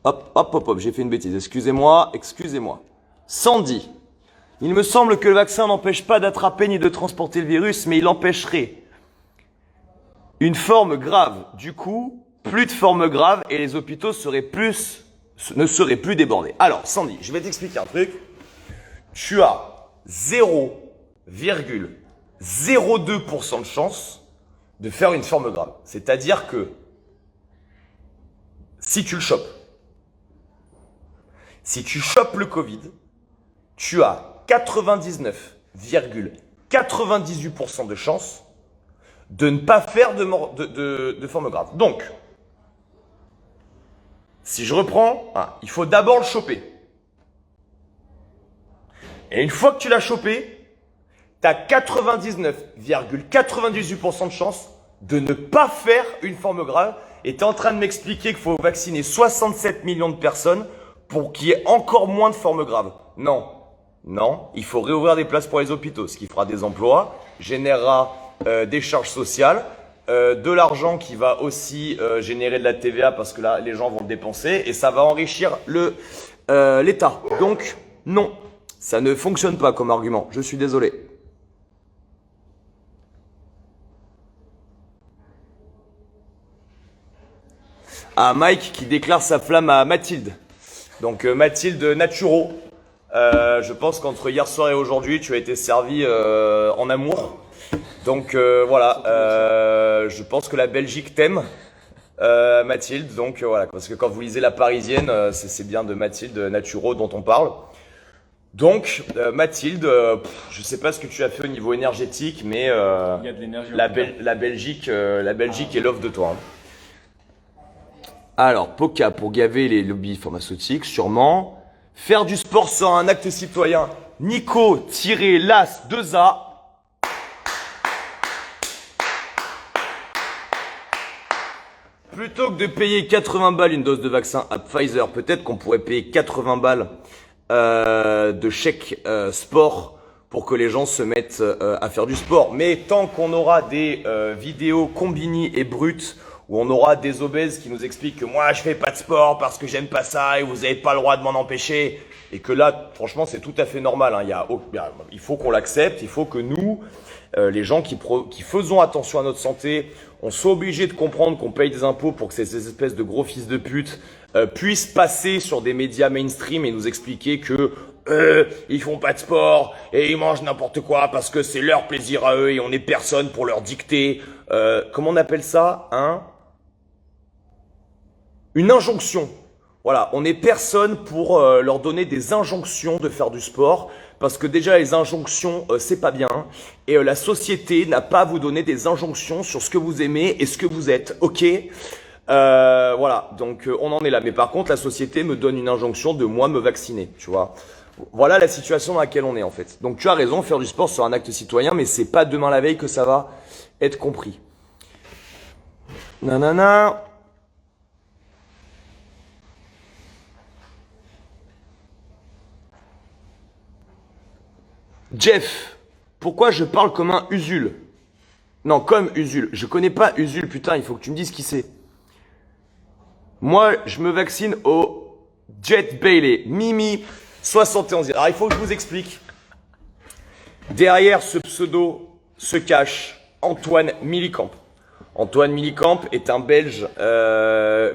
Hop, j'ai fait une bêtise. Excusez-moi. Sandy. Il me semble que le vaccin n'empêche pas d'attraper ni de transporter le virus, mais il empêcherait une forme grave. Du coup, plus de formes graves et les hôpitaux ne seraient plus débordés. Alors, Sandy, je vais t'expliquer un truc. Tu as 0,02% de chance de faire une forme grave. C'est-à-dire que si tu le chopes, si tu chopes le Covid, tu as 99,98% de chance de ne pas faire de forme grave. Donc, si je reprends, il faut d'abord le choper. Et une fois que tu l'as chopé, tu as 99,98% de chance de ne pas faire une forme grave. Et tu es en train de m'expliquer qu'il faut vacciner 67 millions de personnes pour qu'il y ait encore moins de formes graves. Non, il faut réouvrir des places pour les hôpitaux, ce qui fera des emplois, générera des charges sociales, de l'argent qui va aussi générer de la TVA parce que là, les gens vont le dépenser et ça va enrichir l'État. Donc, non, ça ne fonctionne pas comme argument. Je suis désolé. Ah, Mike qui déclare sa flamme à Mathilde. Donc Mathilde Naturo, je pense qu'entre hier soir et aujourd'hui, tu as été servi en amour. Donc voilà, je pense que la Belgique t'aime, Mathilde. Donc voilà, parce que quand vous lisez La Parisienne, c'est bien de Mathilde Naturo dont on parle. Donc Mathilde, je sais pas ce que tu as fait au niveau énergétique, mais il y a de l'énergie la Belgique est love de toi. Hein. Alors, POCA pour gaver les lobbies pharmaceutiques, sûrement. Faire du sport sans un acte citoyen. Nico-Las2A. Plutôt que de payer 80 balles une dose de vaccin à Pfizer, peut-être qu'on pourrait payer 80 balles de chèque sport pour que les gens se mettent à faire du sport. Mais tant qu'on aura des vidéos combinées et brutes où on aura des obèses qui nous expliquent que moi je fais pas de sport parce que j'aime pas ça et vous n'avez pas le droit de m'en empêcher, et que là franchement c'est tout à fait normal, hein. Il faut qu'on l'accepte, il faut que nous, les gens qui faisons attention à notre santé, on soit obligés de comprendre qu'on paye des impôts pour que ces espèces de gros fils de pute puissent passer sur des médias mainstream et nous expliquer que ils font pas de sport et ils mangent n'importe quoi parce que c'est leur plaisir à eux et on est personne pour leur dicter. Comment on appelle ça, hein? Une injonction. Voilà, on est personne pour leur donner des injonctions de faire du sport, parce que déjà les injonctions, c'est pas bien, et la société n'a pas à vous donner des injonctions sur ce que vous aimez et ce que vous êtes, ok? Voilà, donc on en est là. Mais par contre, la société me donne une injonction de moi me vacciner, tu vois. Voilà la situation dans laquelle on est en fait. Donc tu as raison, faire du sport c'est un acte citoyen, mais c'est pas demain la veille que ça va être compris. Nanana. Jeff, pourquoi je parle comme un Usul? Non, comme Usul. Je connais pas Usul, putain, il faut que tu me dises qui c'est. Moi, je me vaccine au Jet Bailey, Mimi 71. Alors, il faut que je vous explique. Derrière ce pseudo se cache Antoine Millikamp. Antoine Millikamp est un Belge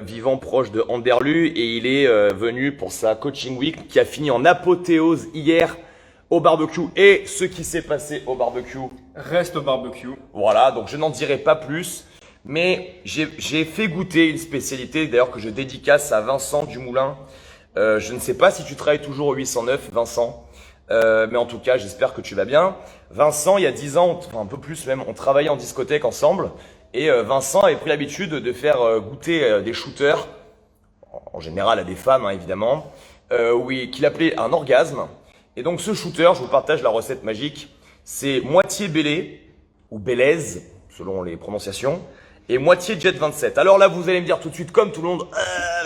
vivant proche de Anderlu et il est venu pour sa coaching week qui a fini en apothéose hier au barbecue. Et ce qui s'est passé au barbecue Reste au barbecue. Voilà, donc je n'en dirai pas plus. Mais j'ai fait goûter une spécialité d'ailleurs que je dédicace à Vincent Dumoulin. Je ne sais pas si tu travailles toujours au 809, Vincent. Mais en tout cas, j'espère que tu vas bien. Vincent, il y a 10 ans, enfin un peu plus même, on travaillait en discothèque ensemble. Et Vincent avait pris l'habitude de faire goûter des shooters, en général à des femmes hein, évidemment, oui, qu'il appelait un orgasme. Et donc ce shooter, je vous partage la recette magique, c'est moitié Bélé, ou Bélaise, selon les prononciations, et moitié Jet 27. Alors là, vous allez me dire tout de suite, comme tout le monde,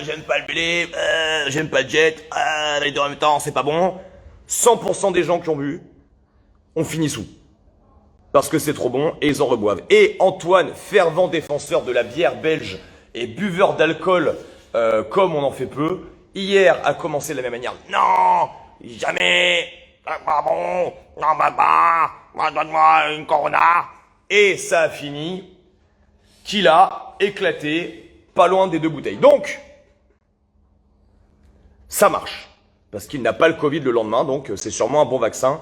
j'aime pas le Bélé, j'aime pas le Jet, les deux en même temps, c'est pas bon. 100% des gens qui ont bu ont fini sous. Parce que c'est trop bon et ils en reboivent. Et Antoine, fervent défenseur de la bière belge et buveur d'alcool comme on en fait peu, hier a commencé de la même manière. Non, jamais, pas bon, non, pas, donne-moi une Corona. Et ça a fini qu'il a éclaté pas loin des 2 bouteilles. Donc, ça marche. Parce qu'il n'a pas le Covid le lendemain, donc c'est sûrement un bon vaccin.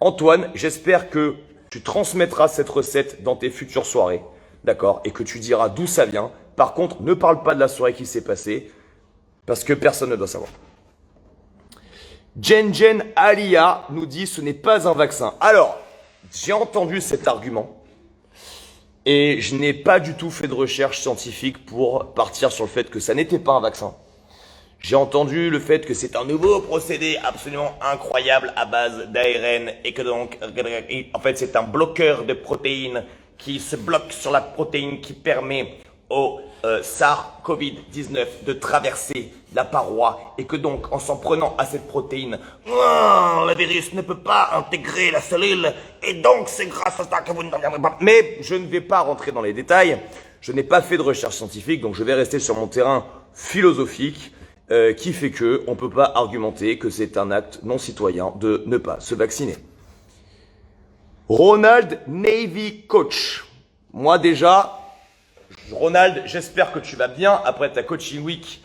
Antoine, j'espère que tu transmettras cette recette dans tes futures soirées, d'accord? Et que tu diras d'où ça vient. Par contre, ne parle pas de la soirée qui s'est passée, parce que personne ne doit savoir. Jen Alia nous dit ce n'est pas un vaccin. Alors, j'ai entendu cet argument, et je n'ai pas du tout fait de recherche scientifique pour partir sur le fait que ça n'était pas un vaccin. J'ai entendu le fait que c'est un nouveau procédé absolument incroyable à base d'ARN et que donc, en fait, c'est un bloqueur de protéines qui se bloque sur la protéine qui permet au SARS-CoV-19 de traverser la paroi et que donc, en s'en prenant à cette protéine, le virus ne peut pas intégrer la cellule et donc c'est grâce à ça que vous ne reviendrez pas. Mais je ne vais pas rentrer dans les détails. Je n'ai pas fait de recherche scientifique, donc je vais rester sur mon terrain philosophique. Qui fait que on peut pas argumenter que c'est un acte non citoyen de ne pas se vacciner. Ronald Navy Coach. Moi déjà, Ronald, j'espère que tu vas bien après ta coaching week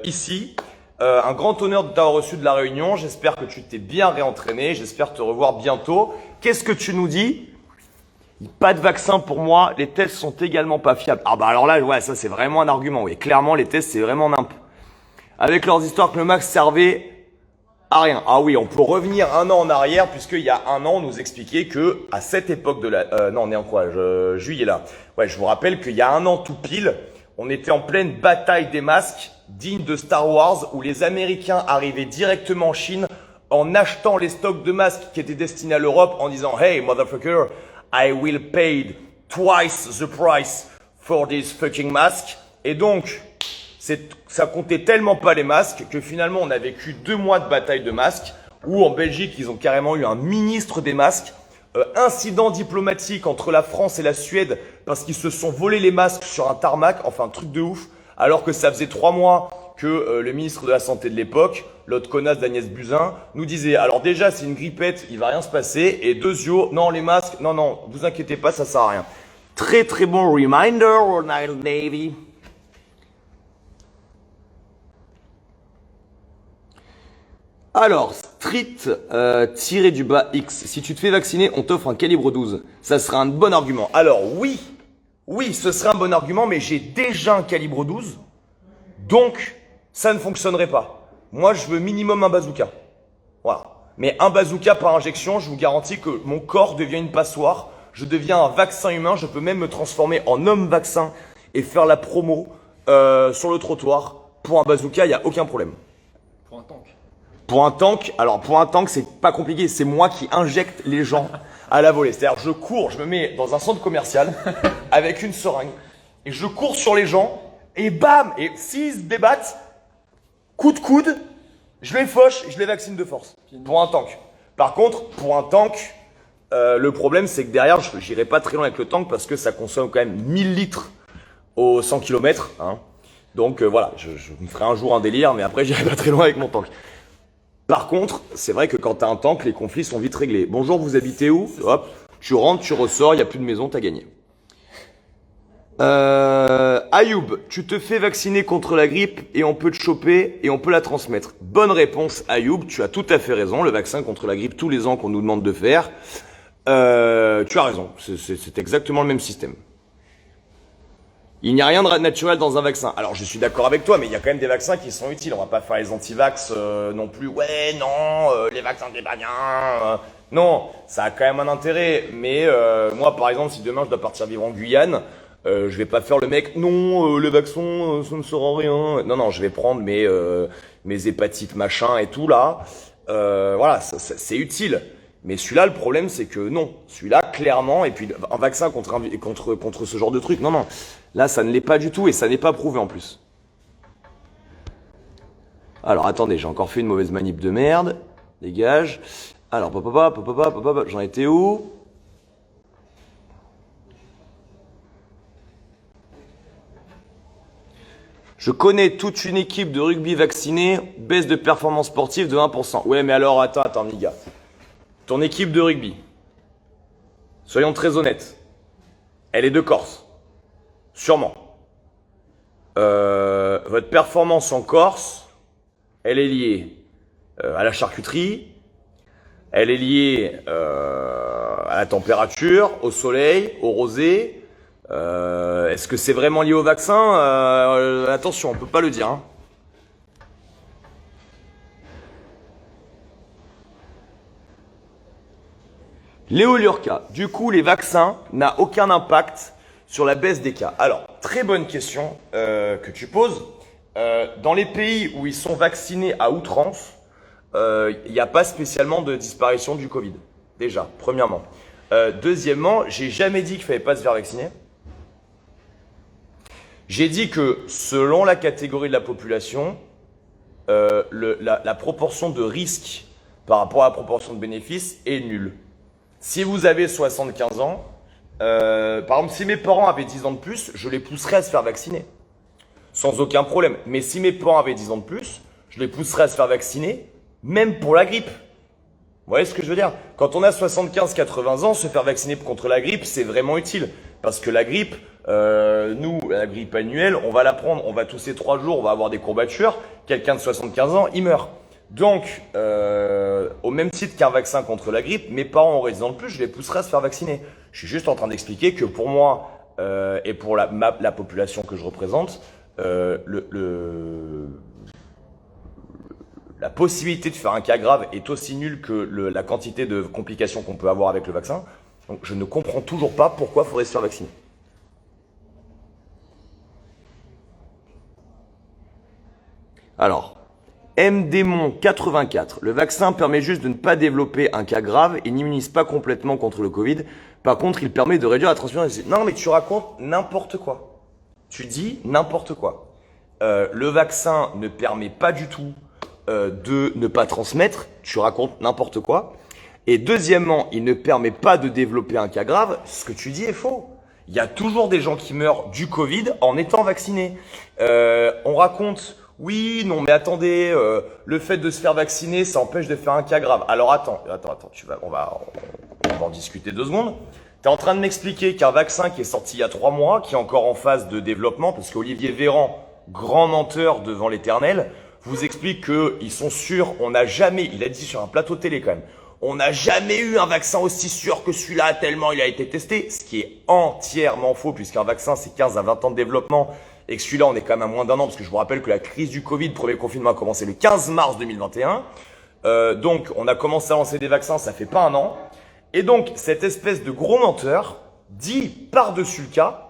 ici. Un grand honneur de t'avoir reçu de la Réunion. J'espère que tu t'es bien réentraîné. J'espère te revoir bientôt. Qu'est-ce que tu nous dis? Pas de vaccin pour moi. Les tests sont également pas fiables. Ah bah alors là, ouais, ça c'est vraiment un argument. Oui, clairement les tests c'est vraiment nimp. Avec leurs histoires que le max servait à rien. Ah oui, on peut revenir un an en arrière, puisqu'il y a un an, on nous expliquait que, à cette époque de la... non, on est en quoi? Juillet là. Ouais, je vous rappelle qu'il y a un an tout pile, on était en pleine bataille des masques, digne de Star Wars, où les Américains arrivaient directement en Chine, en achetant les stocks de masques qui étaient destinés à l'Europe, en disant « Hey, motherfucker, I will pay twice the price for this fucking mask. » Et donc... ça comptait tellement pas les masques que finalement on a vécu 2 mois de bataille de masques où en Belgique ils ont carrément eu un ministre des masques, incident diplomatique entre la France et la Suède parce qu'ils se sont volés les masques sur un tarmac, enfin un truc de ouf, alors que ça faisait 3 mois que le ministre de la Santé de l'époque, l'autre connasse d'Agnès Buzyn, nous disait alors déjà c'est une grippette, il va rien se passer, et deuxio, non les masques, non, vous inquiétez pas, ça sert à rien. Très très bon reminder, Ronald Navy. Alors, street tiré du bas X. Si tu te fais vacciner, on t'offre un calibre 12. Ça sera un bon argument. Alors oui, ce serait un bon argument, mais j'ai déjà un calibre 12. Donc, ça ne fonctionnerait pas. Moi, je veux minimum un bazooka. Voilà. Mais un bazooka par injection, je vous garantis que mon corps devient une passoire. Je deviens un vaccin humain. Je peux même me transformer en homme vaccin et faire la promo sur le trottoir. Pour un bazooka, il n'y a aucun problème. Pour un tank. Pour un tank, c'est pas compliqué. C'est moi qui injecte les gens à la volée. C'est-à-dire, je cours, je me mets dans un centre commercial avec une seringue et je cours sur les gens et bam! Et s'ils se débattent, coup de coude, je les fauche et je les vaccine de force. Pour un tank. Par contre, pour un tank, le problème, c'est que derrière, j'irai pas très loin avec le tank parce que ça consomme quand même 1000 litres au 100 km. Hein. Donc voilà, je me ferai un jour un délire, mais après, j'irai pas très loin avec mon tank. Par contre, c'est vrai que quand t'as un tank, les conflits sont vite réglés. Bonjour, vous habitez où? Hop, tu rentres, tu ressors, il n'y a plus de maison, t'as gagné. Ayoub, tu te fais vacciner contre la grippe et on peut te choper et on peut la transmettre. Bonne réponse, Ayoub, tu as tout à fait raison. Le vaccin contre la grippe tous les ans qu'on nous demande de faire. Tu as raison, c'est exactement le même système. Il n'y a rien de naturel dans un vaccin. Alors je suis d'accord avec toi, mais il y a quand même des vaccins qui sont utiles. On va pas faire les anti-vax non plus. Ouais, non, les vaccins c'est pas bien. Non, ça a quand même un intérêt. Mais moi, par exemple, si demain je dois partir vivre en Guyane, je vais pas faire le mec. Non, le vaccin, ça ne sert à rien. Non, je vais prendre mes hépatites machin et tout là. Voilà, c'est utile. Mais celui-là, le problème, c'est que non. Celui-là, clairement, et puis un vaccin contre ce genre de truc, non. Là, ça ne l'est pas du tout et ça n'est pas prouvé en plus. Alors, attendez, j'ai encore fait une mauvaise manip de merde. Dégage. Alors, j'en étais où? Je connais toute une équipe de rugby vaccinée, baisse de performance sportive de 1%. Ouais, mais alors, attends, les gars. Ton équipe de rugby, soyons très honnêtes, elle est de Corse. Sûrement. Votre performance en Corse, elle est liée à la charcuterie, elle est liée à la température, au soleil, au rosé. Est-ce que c'est vraiment lié au vaccin? Attention, on peut pas le dire. Hein. Léo Lurka, du coup, les vaccins n'ont aucun impact sur la baisse des cas. Alors, très bonne question que tu poses. Dans les pays où ils sont vaccinés à outrance, il n'y a pas spécialement de disparition du Covid. Déjà, premièrement. Deuxièmement, j'ai jamais dit qu'il fallait pas se faire vacciner. J'ai dit que selon la catégorie de la population, la proportion de risque par rapport à la proportion de bénéfice est nulle. Si vous avez 75 ans, par exemple, si mes parents avaient 10 ans de plus, je les pousserais à se faire vacciner. Sans aucun problème. Mais si mes parents avaient 10 ans de plus, je les pousserais à se faire vacciner, même pour la grippe. Vous voyez ce que je veux dire? Quand on a 75-80 ans, se faire vacciner contre la grippe, c'est vraiment utile. Parce que la grippe, nous, la grippe annuelle, on va la prendre, on va tousser 3 jours, on va avoir des courbatures. Quelqu'un de 75 ans, il meurt. Donc, au même titre qu'un vaccin contre la grippe, mes parents auraient 10 ans de plus, je les pousserais à se faire vacciner. Je suis juste en train d'expliquer que pour moi et pour la population que je représente, la possibilité de faire un cas grave est aussi nulle que la quantité de complications qu'on peut avoir avec le vaccin. Donc, je ne comprends toujours pas pourquoi il faudrait se faire vacciner. Alors, MDemon84, le vaccin permet juste de ne pas développer un cas grave et n'immunise pas complètement contre le Covid. Par contre, il permet de réduire la transmission. Non, mais tu racontes n'importe quoi. Tu dis n'importe quoi. Le vaccin ne permet pas du tout de ne pas transmettre. Tu racontes n'importe quoi. Et deuxièmement, il ne permet pas de développer un cas grave. Ce que tu dis est faux. Il y a toujours des gens qui meurent du Covid en étant vaccinés. On raconte... Oui, non, mais attendez, le fait de se faire vacciner, ça empêche de faire un cas grave. Alors attends, on va en discuter 2 secondes. Tu es en train de m'expliquer qu'un vaccin qui est sorti il y a 3 mois, qui est encore en phase de développement, parce qu'Olivier Véran, grand menteur devant l'éternel, vous explique qu'ils sont sûrs, on n'a jamais, il a dit sur un plateau télé quand même, on n'a jamais eu un vaccin aussi sûr que celui-là tellement il a été testé, ce qui est entièrement faux puisqu'un vaccin c'est 15 à 20 ans de développement et que celui-là on est quand même à moins d'un an parce que je vous rappelle que la crise du Covid, premier confinement a commencé le 15 mars 2021. Donc on a commencé à lancer des vaccins, ça fait pas un an. Et donc cette espèce de gros menteur dit par-dessus le cas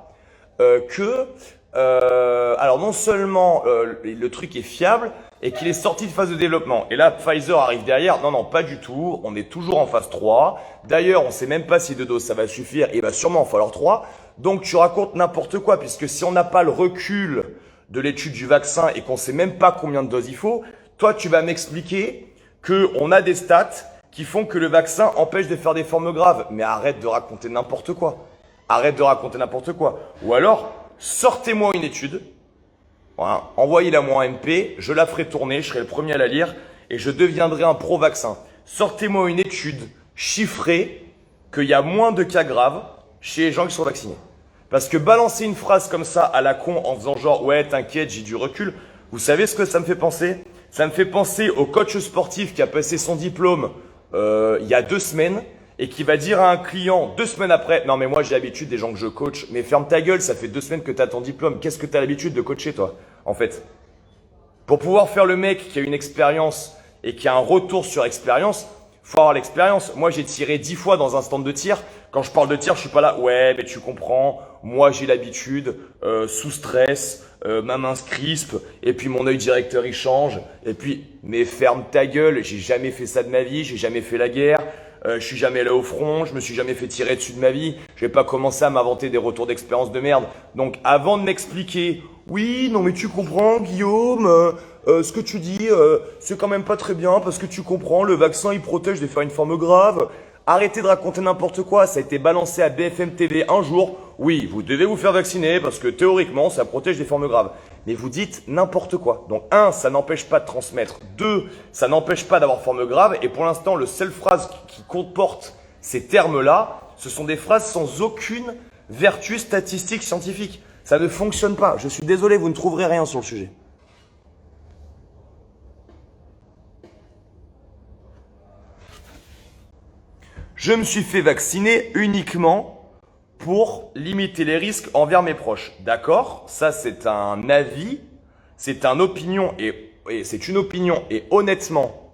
alors non seulement le truc est fiable et qu'il est sorti de phase de développement. Et là, Pfizer arrive derrière. Non, non, pas du tout. On est toujours en phase 3. D'ailleurs, on sait même pas si 2 doses ça va suffire. Il va sûrement en falloir 3. Donc tu racontes n'importe quoi puisque si on n'a pas le recul de l'étude du vaccin et qu'on sait même pas combien de doses il faut, toi tu vas m'expliquer que on a des stats qui font que le vaccin empêche de faire des formes graves. Mais arrête de raconter n'importe quoi. Arrête de raconter n'importe quoi. Ou alors, sortez-moi une étude, voilà, envoyez-la moi en MP, je la ferai tourner, je serai le premier à la lire et je deviendrai un pro-vaccin. Sortez-moi une étude chiffrée qu'il y a moins de cas graves chez les gens qui sont vaccinés. Parce que balancer une phrase comme ça à la con en faisant genre « ouais, t'inquiète, j'ai du recul », vous savez ce que ça me fait penser? Ça me fait penser au coach sportif qui a passé son diplôme il y a 2 semaines et qui va dire à un client 2 semaines après « Non mais moi j'ai l'habitude des gens que je coach, mais ferme ta gueule, ça fait 2 semaines que tu as ton diplôme, qu'est-ce que tu as l'habitude de coacher toi en fait ?» Pour pouvoir faire le mec qui a une expérience et qui a un retour sur expérience, faut avoir l'expérience. Moi j'ai tiré 10 fois dans un stand de tir. Quand je parle de tir, je suis pas là « Ouais mais tu comprends, moi j'ai l'habitude, sous stress, ma main se crispe, et puis mon œil directeur il change, et puis mais ferme ta gueule, j'ai jamais fait ça de ma vie, j'ai jamais fait la guerre. Je suis jamais allé au front, je me suis jamais fait tirer dessus de ma vie, je vais pas commencer à m'inventer des retours d'expérience de merde. Donc avant de m'expliquer, oui, non mais tu comprends Guillaume, ce que tu dis, c'est quand même pas très bien parce que tu comprends, le vaccin il protège de faire une forme grave. Arrêtez de raconter n'importe quoi, ça a été balancé à BFM TV un jour. Oui, vous devez vous faire vacciner parce que théoriquement ça protège des formes graves. Mais vous dites n'importe quoi. Donc 1, ça n'empêche pas de transmettre. 2, ça n'empêche pas d'avoir forme grave. Et pour l'instant, le seule phrase qui comporte ces termes-là, ce sont des phrases sans aucune vertu statistique scientifique. Ça ne fonctionne pas. Je suis désolé, vous ne trouverez rien sur le sujet. Je me suis fait vacciner uniquement pour limiter les risques envers mes proches. D'accord? Ça, c'est un avis, c'est une opinion et c'est une opinion. Et honnêtement,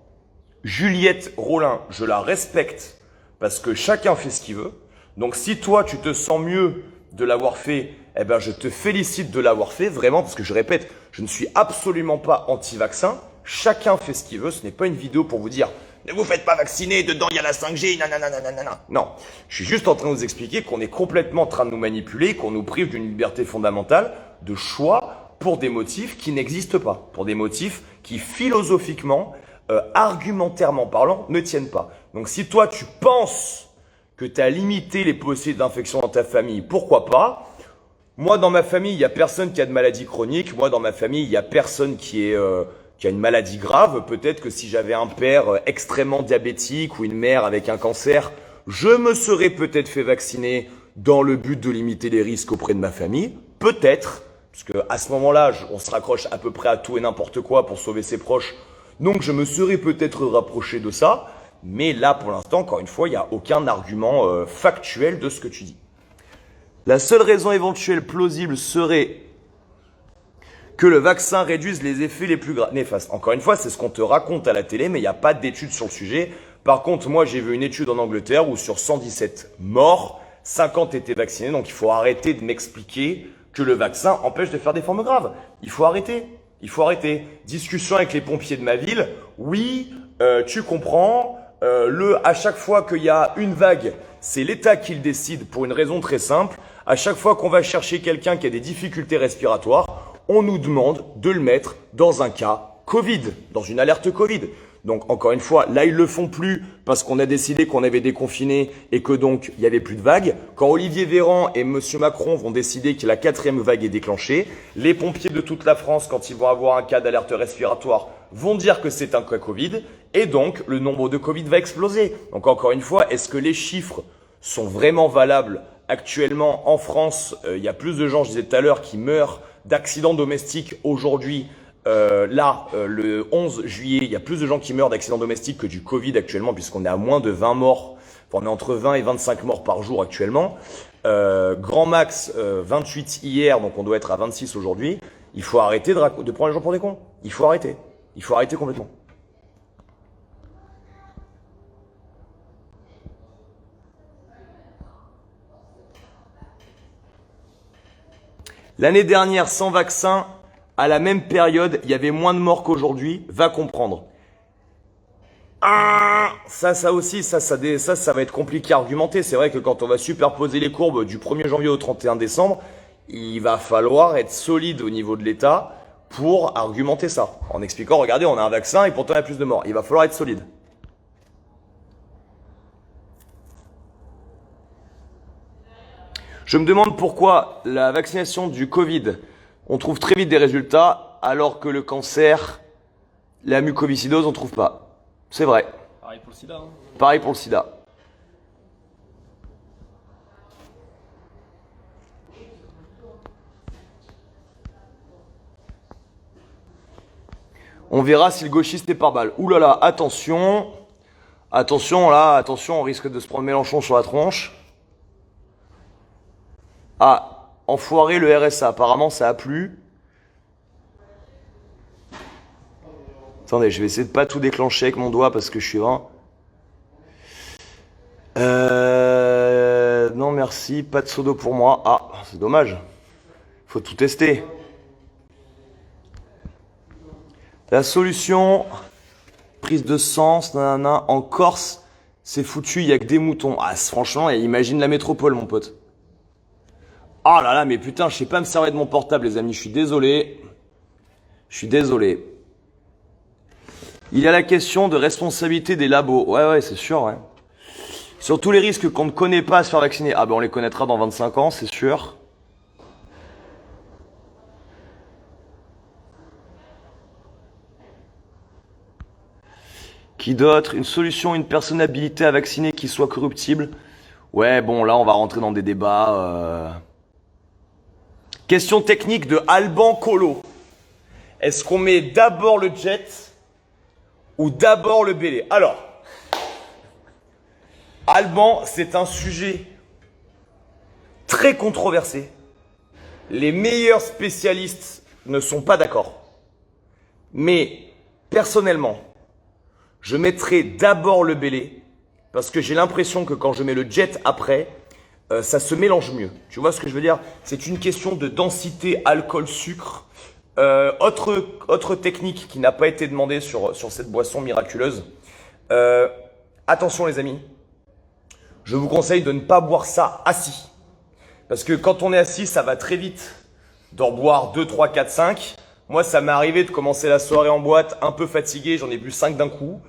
Juliette Rollin, je la respecte parce que chacun fait ce qu'il veut. Donc, si toi, tu te sens mieux de l'avoir fait, eh ben, je te félicite de l'avoir fait vraiment parce que je répète, je ne suis absolument pas anti-vaccin. Chacun fait ce qu'il veut. Ce n'est pas une vidéo pour vous dire ne vous faites pas vacciner, dedans il y a la 5G, nanana. Non, je suis juste en train de vous expliquer qu'on est complètement en train de nous manipuler, qu'on nous prive d'une liberté fondamentale de choix pour des motifs qui n'existent pas, pour des motifs qui philosophiquement, argumentairement parlant, ne tiennent pas. Donc si toi tu penses que tu as limité les possibilités d'infection dans ta famille, pourquoi pas? Moi dans ma famille, il n'y a personne qui a de maladie chronique, moi dans ma famille, il n'y a personne qui a une maladie grave. Peut-être que si j'avais un père extrêmement diabétique ou une mère avec un cancer, je me serais peut-être fait vacciner dans le but de limiter les risques auprès de ma famille. Peut-être, parce qu'à ce moment-là, on se raccroche à peu près à tout et n'importe quoi pour sauver ses proches. Donc je me serais peut-être rapproché de ça. Mais là, pour l'instant, encore une fois, il n'y a aucun argument factuel de ce que tu dis. La seule raison éventuelle plausible serait que le vaccin réduise les effets les plus néfastes. Encore une fois, c'est ce qu'on te raconte à la télé, mais il n'y a pas d'études sur le sujet. Par contre, moi, j'ai vu une étude en Angleterre où sur 117 morts, 50 étaient vaccinés. Donc, il faut arrêter de m'expliquer que le vaccin empêche de faire des formes graves. Il faut arrêter. Il faut arrêter. Discussion avec les pompiers de ma ville. Oui, tu comprends. À chaque fois qu'il y a une vague, c'est l'État qui le décide pour une raison très simple. À chaque fois qu'on va chercher quelqu'un qui a des difficultés respiratoires, on nous demande de le mettre dans un cas Covid, dans une alerte Covid. Donc encore une fois, là ils le font plus parce qu'on a décidé qu'on avait déconfiné et que donc il y avait plus de vagues. Quand Olivier Véran et Monsieur Macron vont décider que la 4e vague est déclenchée, les pompiers de toute la France, quand ils vont avoir un cas d'alerte respiratoire, vont dire que c'est un cas Covid et donc le nombre de Covid va exploser. Donc encore une fois, est-ce que les chiffres sont vraiment valables? Actuellement en France, il y a plus de gens, je disais tout à l'heure, qui meurent d'accidents domestiques aujourd'hui Le 11 juillet, il y a plus de gens qui meurent d'accidents domestiques que du Covid actuellement, puisqu'on est à moins de 20 morts. Enfin, on est entre 20 et 25 morts par jour actuellement. Grand max 28 hier, donc on doit être à 26 aujourd'hui. Il faut arrêter de prendre les gens pour des cons. Il faut arrêter. Il faut arrêter complètement. L'année dernière, sans vaccin, à la même période, il y avait moins de morts qu'aujourd'hui. Va comprendre. Ah, ça aussi, ça va être compliqué à argumenter. C'est vrai que quand on va superposer les courbes du 1er janvier au 31 décembre, il va falloir être solide au niveau de l'État pour argumenter ça. En expliquant, regardez, on a un vaccin et pourtant il y a plus de morts. Il va falloir être solide. Je me demande pourquoi la vaccination du Covid, on trouve très vite des résultats, alors que le cancer, la mucoviscidose, on trouve pas. C'est vrai. Pareil pour le sida. Hein. Pareil pour le sida. On verra si le gauchiste est par balle. Ouh là là, attention. Attention là, attention, on risque de se prendre Mélenchon sur la tronche. Ah, enfoiré le RSA, apparemment ça a plu. Attendez, je vais essayer de pas tout déclencher avec mon doigt parce que je suis vraiment... Non merci, pas de sodo pour moi. Ah, c'est dommage. Faut tout tester. La solution, prise de sens, nanana, en Corse, c'est foutu, il y a que des moutons. Ah, franchement, imagine la métropole, mon pote. Ah là là, mais putain, je sais pas me servir de mon portable, les amis, je suis désolé. Je suis désolé. Il y a la question de responsabilité des labos. Ouais, c'est sûr, ouais. Sur tous les risques qu'on ne connaît pas à se faire vacciner. Ah ben, on les connaîtra dans 25 ans, c'est sûr. Qui d'autre? Une solution, une personne habilitée à vacciner qui soit corruptible. Ouais, bon, là, on va rentrer dans des débats. Question technique de Alban Colo. Est-ce qu'on met d'abord le jet ou d'abord le bélé? Alors, Alban, c'est un sujet très controversé. Les meilleurs spécialistes ne sont pas d'accord. Mais, personnellement, je mettrai d'abord le bélé parce que j'ai l'impression que quand je mets le jet après, ça se mélange mieux. Tu vois ce que je veux dire? C'est une question de densité alcool-sucre. Autre technique qui n'a pas été demandée sur cette boisson miraculeuse. Attention les amis, je vous conseille de ne pas boire ça assis. Parce que quand on est assis, ça va très vite d'en boire 2, 3, 4, 5. Moi, ça m'est arrivé de commencer la soirée en boîte un peu fatigué, j'en ai bu 5 d'un coup.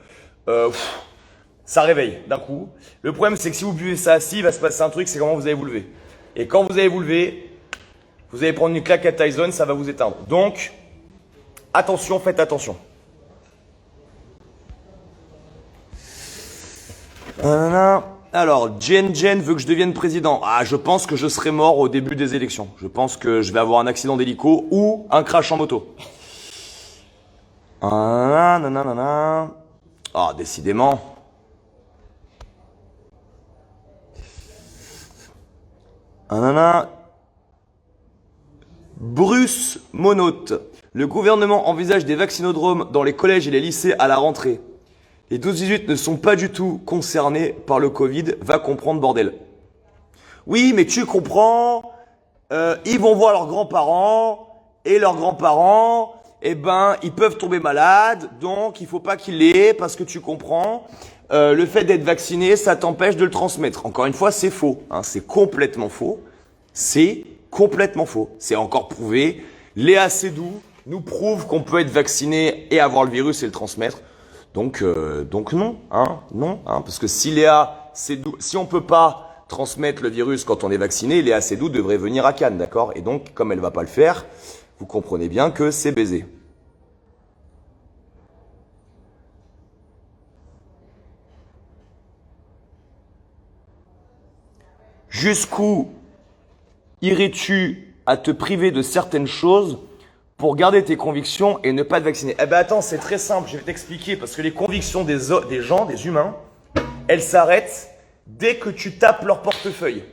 Ça réveille d'un coup. Le problème, c'est que si vous buvez ça assis, il va se passer un truc, c'est comment vous allez vous lever. Et quand vous allez vous lever, vous allez prendre une claque à Tyson, ça va vous éteindre. Donc, attention, faites attention. Alors, Jen veut que je devienne président. Ah, je pense que je serai mort au début des élections. Je pense que je vais avoir un accident d'hélico ou un crash en moto. Ah, décidément. Bruce Monote. Le gouvernement envisage des vaccinodromes dans les collèges et les lycées à la rentrée. Les 12-18 ne sont pas du tout concernés par le Covid. Va comprendre, bordel. Oui, mais tu comprends, ils vont voir leurs grands-parents, et leurs grands-parents, ils peuvent tomber malades, donc il faut pas qu'ils l'aient, parce que tu comprends, le fait d'être vacciné, ça t'empêche de le transmettre. Encore une fois, c'est faux, hein, c'est complètement faux. C'est complètement faux. C'est encore prouvé. Léa Seydoux nous prouve qu'on peut être vacciné et avoir le virus et le transmettre. Donc non, parce que si Léa Seydoux, si on peut pas transmettre le virus quand on est vacciné, Léa Seydoux devrait venir à Cannes, d'accord? Et donc, comme elle va pas le faire, vous comprenez bien que c'est baisé. Jusqu'où irais-tu à te priver de certaines choses pour garder tes convictions et ne pas te vacciner? Eh ben attends, c'est très simple, je vais t'expliquer, parce que les convictions des gens, des humains, elles s'arrêtent dès que tu tapes leur portefeuille.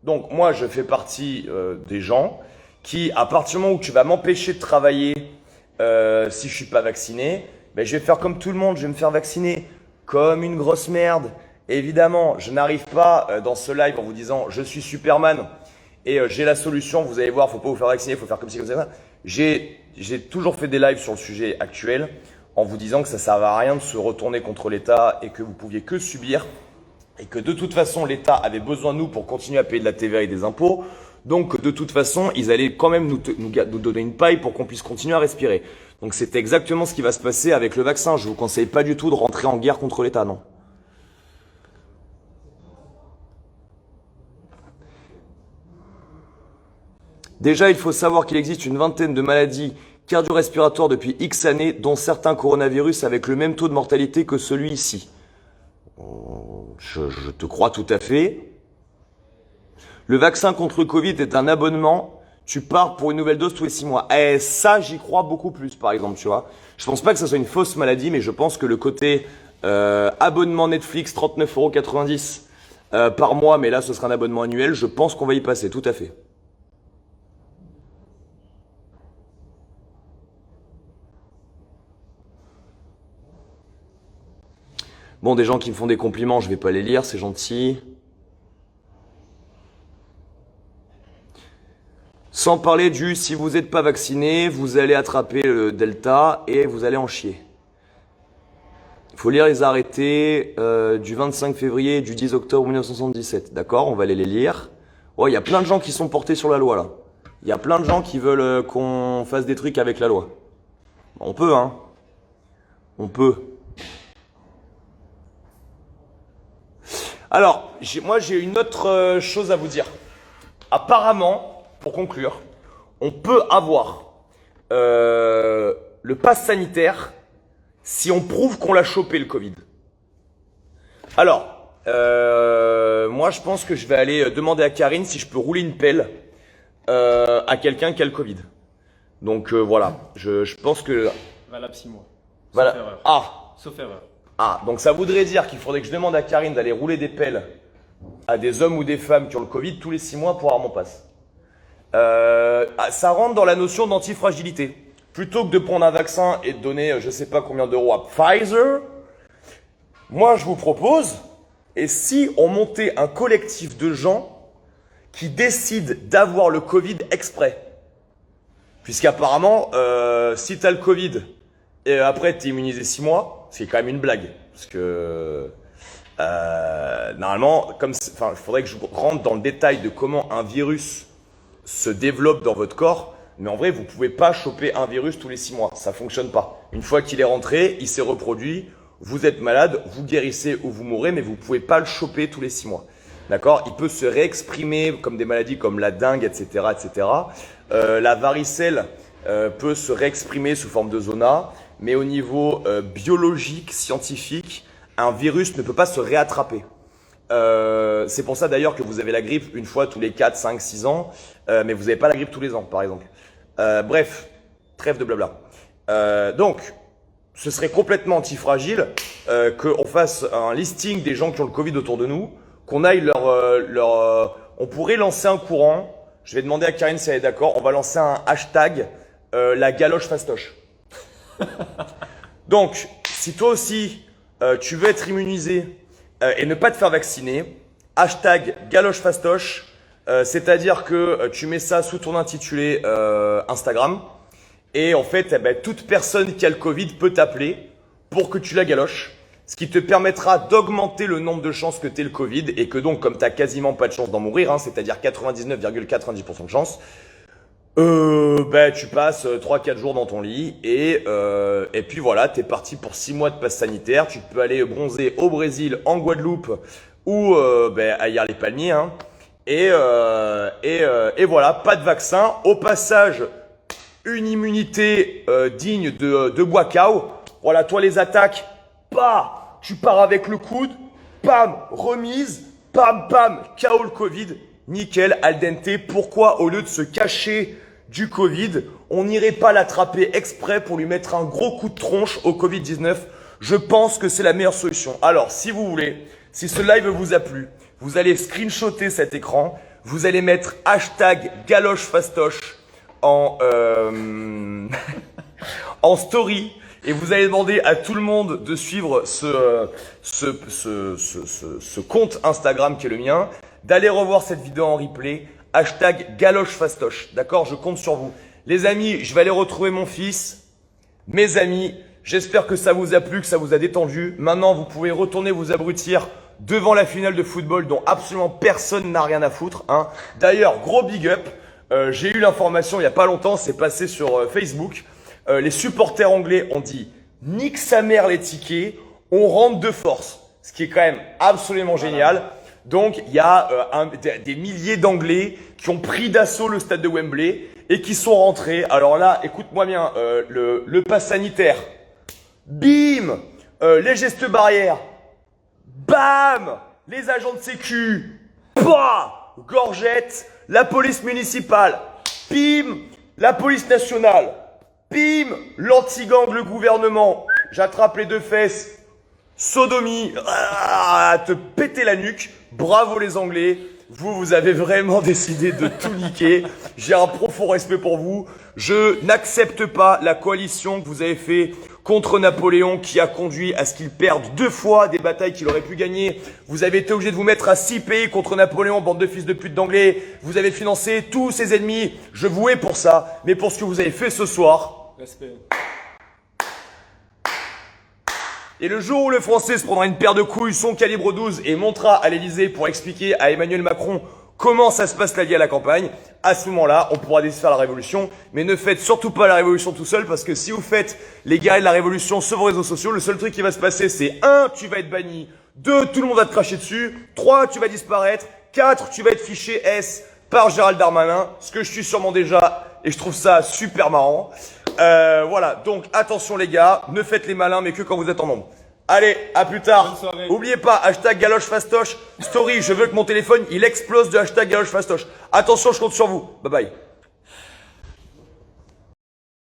Donc moi, je fais partie des gens qui, à partir du moment où tu vas m'empêcher de travailler si je suis pas vacciné, ben je vais faire comme tout le monde, je vais me faire vacciner comme une grosse merde. Évidemment, je n'arrive pas dans ce live en vous disant je suis Superman et j'ai la solution, vous allez voir, faut pas vous faire vacciner, faut faire comme ci, comme ça. J'ai toujours fait des lives sur le sujet actuel en vous disant que ça ne servait à rien de se retourner contre l'État et que vous pouviez que subir et que de toute façon l'État avait besoin de nous pour continuer à payer de la TVA et des impôts. Donc de toute façon, ils allaient quand même nous donner une paille pour qu'on puisse continuer à respirer. Donc c'est exactement ce qui va se passer avec le vaccin. Je vous conseille pas du tout de rentrer en guerre contre l'État, non. Déjà, il faut savoir qu'il existe une vingtaine de maladies cardio-respiratoires depuis X années, dont certains coronavirus avec le même taux de mortalité que celui-ci. Je te crois tout à fait. Le vaccin contre le Covid est un abonnement. Tu pars pour une nouvelle dose tous les 6 mois. Et ça, j'y crois beaucoup plus, par exemple, tu vois. Je pense pas que ça soit une fausse maladie, mais je pense que le côté abonnement Netflix, 39,90 € par mois, mais là, ce sera un abonnement annuel, je pense qu'on va y passer, tout à fait. Bon, des gens qui me font des compliments, je vais pas les lire, c'est gentil. Sans parler du si vous n'êtes pas vacciné, vous allez attraper le Delta et vous allez en chier. Il faut lire les arrêtés du 25 février et du 10 octobre 1977. D'accord, on va aller les lire. Oh, il y a plein de gens qui sont portés sur la loi là. Il y a plein de gens qui veulent qu'on fasse des trucs avec la loi. On peut, hein. On peut. Alors, moi j'ai une autre chose à vous dire. Apparemment, pour conclure, on peut avoir le pass sanitaire si on prouve qu'on l'a chopé le Covid. Alors, moi je pense que je vais aller demander à Karine si je peux rouler une pelle à quelqu'un qui a le Covid. Donc voilà, je pense que... Valable 6 mois. Voilà. Sauf erreur. Ah, Sauf erreur. Ah, donc ça voudrait dire qu'il faudrait que je demande à Karine d'aller rouler des pelles à des hommes ou des femmes qui ont le Covid tous les 6 mois pour avoir mon pass. Ça rentre dans la notion d'antifragilité. Plutôt que de prendre un vaccin et de donner je sais pas combien d'euros à Pfizer, moi je vous propose, et si on montait un collectif de gens qui décident d'avoir le Covid exprès? Puisqu'apparemment, si t'as le Covid et après t'es immunisé 6 mois, c'est quand même une blague. Parce que normalement, il faudrait que je rentre dans le détail de comment un virus se développe dans votre corps. Mais en vrai, vous pouvez pas choper un virus tous les 6 mois. Ça fonctionne pas. Une fois qu'il est rentré, il s'est reproduit. Vous êtes malade, vous guérissez ou vous mourrez, mais vous pouvez pas le choper tous les 6 mois. D'accord? Il peut se réexprimer comme des maladies comme la dengue, etc., etc. La varicelle peut se réexprimer sous forme de zona. Mais au niveau biologique, scientifique, un virus ne peut pas se réattraper. C'est pour ça d'ailleurs que vous avez la grippe une fois tous les 4, 5, 6 ans, mais vous n'avez pas la grippe tous les ans, par exemple. Bref, trêve de blabla. Donc, ce serait complètement antifragile qu'on fasse un listing des gens qui ont le Covid autour de nous, qu'on aille on pourrait lancer un courant. Je vais demander à Karine si elle est d'accord. On va lancer un hashtag la galoche fastoche. Donc, si toi aussi tu veux être immunisé et ne pas te faire vacciner, hashtag galoche fastoche, c'est-à-dire que tu mets ça sous ton intitulé Instagram et en fait, eh ben, toute personne qui a le Covid peut t'appeler pour que tu la galoches, ce qui te permettra d'augmenter le nombre de chances que tu aies le Covid et que donc, comme tu n'as quasiment pas de chance d'en mourir, hein, c'est-à-dire 99,90% de chance, tu passes 3-4 jours dans ton lit et puis voilà, t'es parti pour 6 mois de passe sanitaire. Tu peux aller bronzer au Brésil, en Guadeloupe ou à Hyères-les-Palmiers. Hein. Et voilà, pas de vaccin. Au passage, une immunité digne de Boicao. Voilà, toi les attaques, tu pars avec le coude, pam, remise, pam, KO le Covid. Nickel, al dente. Pourquoi au lieu de se cacher du Covid, on n'irait pas l'attraper exprès pour lui mettre un gros coup de tronche au Covid-19. Je pense que c'est la meilleure solution. Alors, si vous voulez, si ce live vous a plu, vous allez screenshotter cet écran, vous allez mettre hashtag galochefastoche en story et vous allez demander à tout le monde de suivre ce compte Instagram qui est le mien, d'aller revoir cette vidéo en replay, hashtag galochefastoche. D'accord? Je compte sur vous. Les amis, je vais aller retrouver mon fils. Mes amis, j'espère que ça vous a plu, que ça vous a détendu. Maintenant, vous pouvez retourner vous abrutir devant la finale de football dont absolument personne n'a rien à foutre. Hein. D'ailleurs, gros big up. J'ai eu l'information il n'y a pas longtemps, c'est passé sur Facebook. Les supporters anglais ont dit « nique sa mère les tickets, on rentre de force ». Ce qui est quand même absolument génial. Donc, il y a des milliers d'Anglais qui ont pris d'assaut le stade de Wembley et qui sont rentrés. Alors là, écoute-moi bien, le pass sanitaire, bim, les gestes barrières, bam, les agents de sécu, bah, gorgette, la police municipale, bim, la police nationale, bim, l'anti-gang, le gouvernement, j'attrape les deux fesses, sodomie, te péter la nuque. Bravo les Anglais, vous avez vraiment décidé de tout niquer. J'ai un profond respect pour vous. Je n'accepte pas la coalition que vous avez fait contre Napoléon qui a conduit à ce qu'il perde 2 fois des batailles qu'il aurait pu gagner. Vous avez été obligé de vous mettre à 6 pays contre Napoléon, bande de fils de pute d'Anglais. Vous avez financé tous ses ennemis. Je vous hais pour ça, mais pour ce que vous avez fait ce soir. Respect. Et le jour où le Français se prendra une paire de couilles, son calibre 12 et montera à l'Elysée pour expliquer à Emmanuel Macron comment ça se passe la vie à la campagne, à ce moment-là, on pourra décider de faire la révolution. Mais ne faites surtout pas la révolution tout seul parce que si vous faites les guerriers de la révolution sur vos réseaux sociaux, le seul truc qui va se passer, c'est 1, tu vas être banni, 2, tout le monde va te cracher dessus, 3, tu vas disparaître, 4, tu vas être fiché S par Gérald Darmanin, ce que je suis sûrement déjà et je trouve ça super marrant. Voilà, donc attention les gars, ne faites les malins mais que quand vous êtes en nombre. Allez, à plus tard. Oubliez pas, hashtag galochefastoche, story, je veux que mon téléphone il explose de hashtag galochefastoche. Attention, je compte sur vous. Bye bye.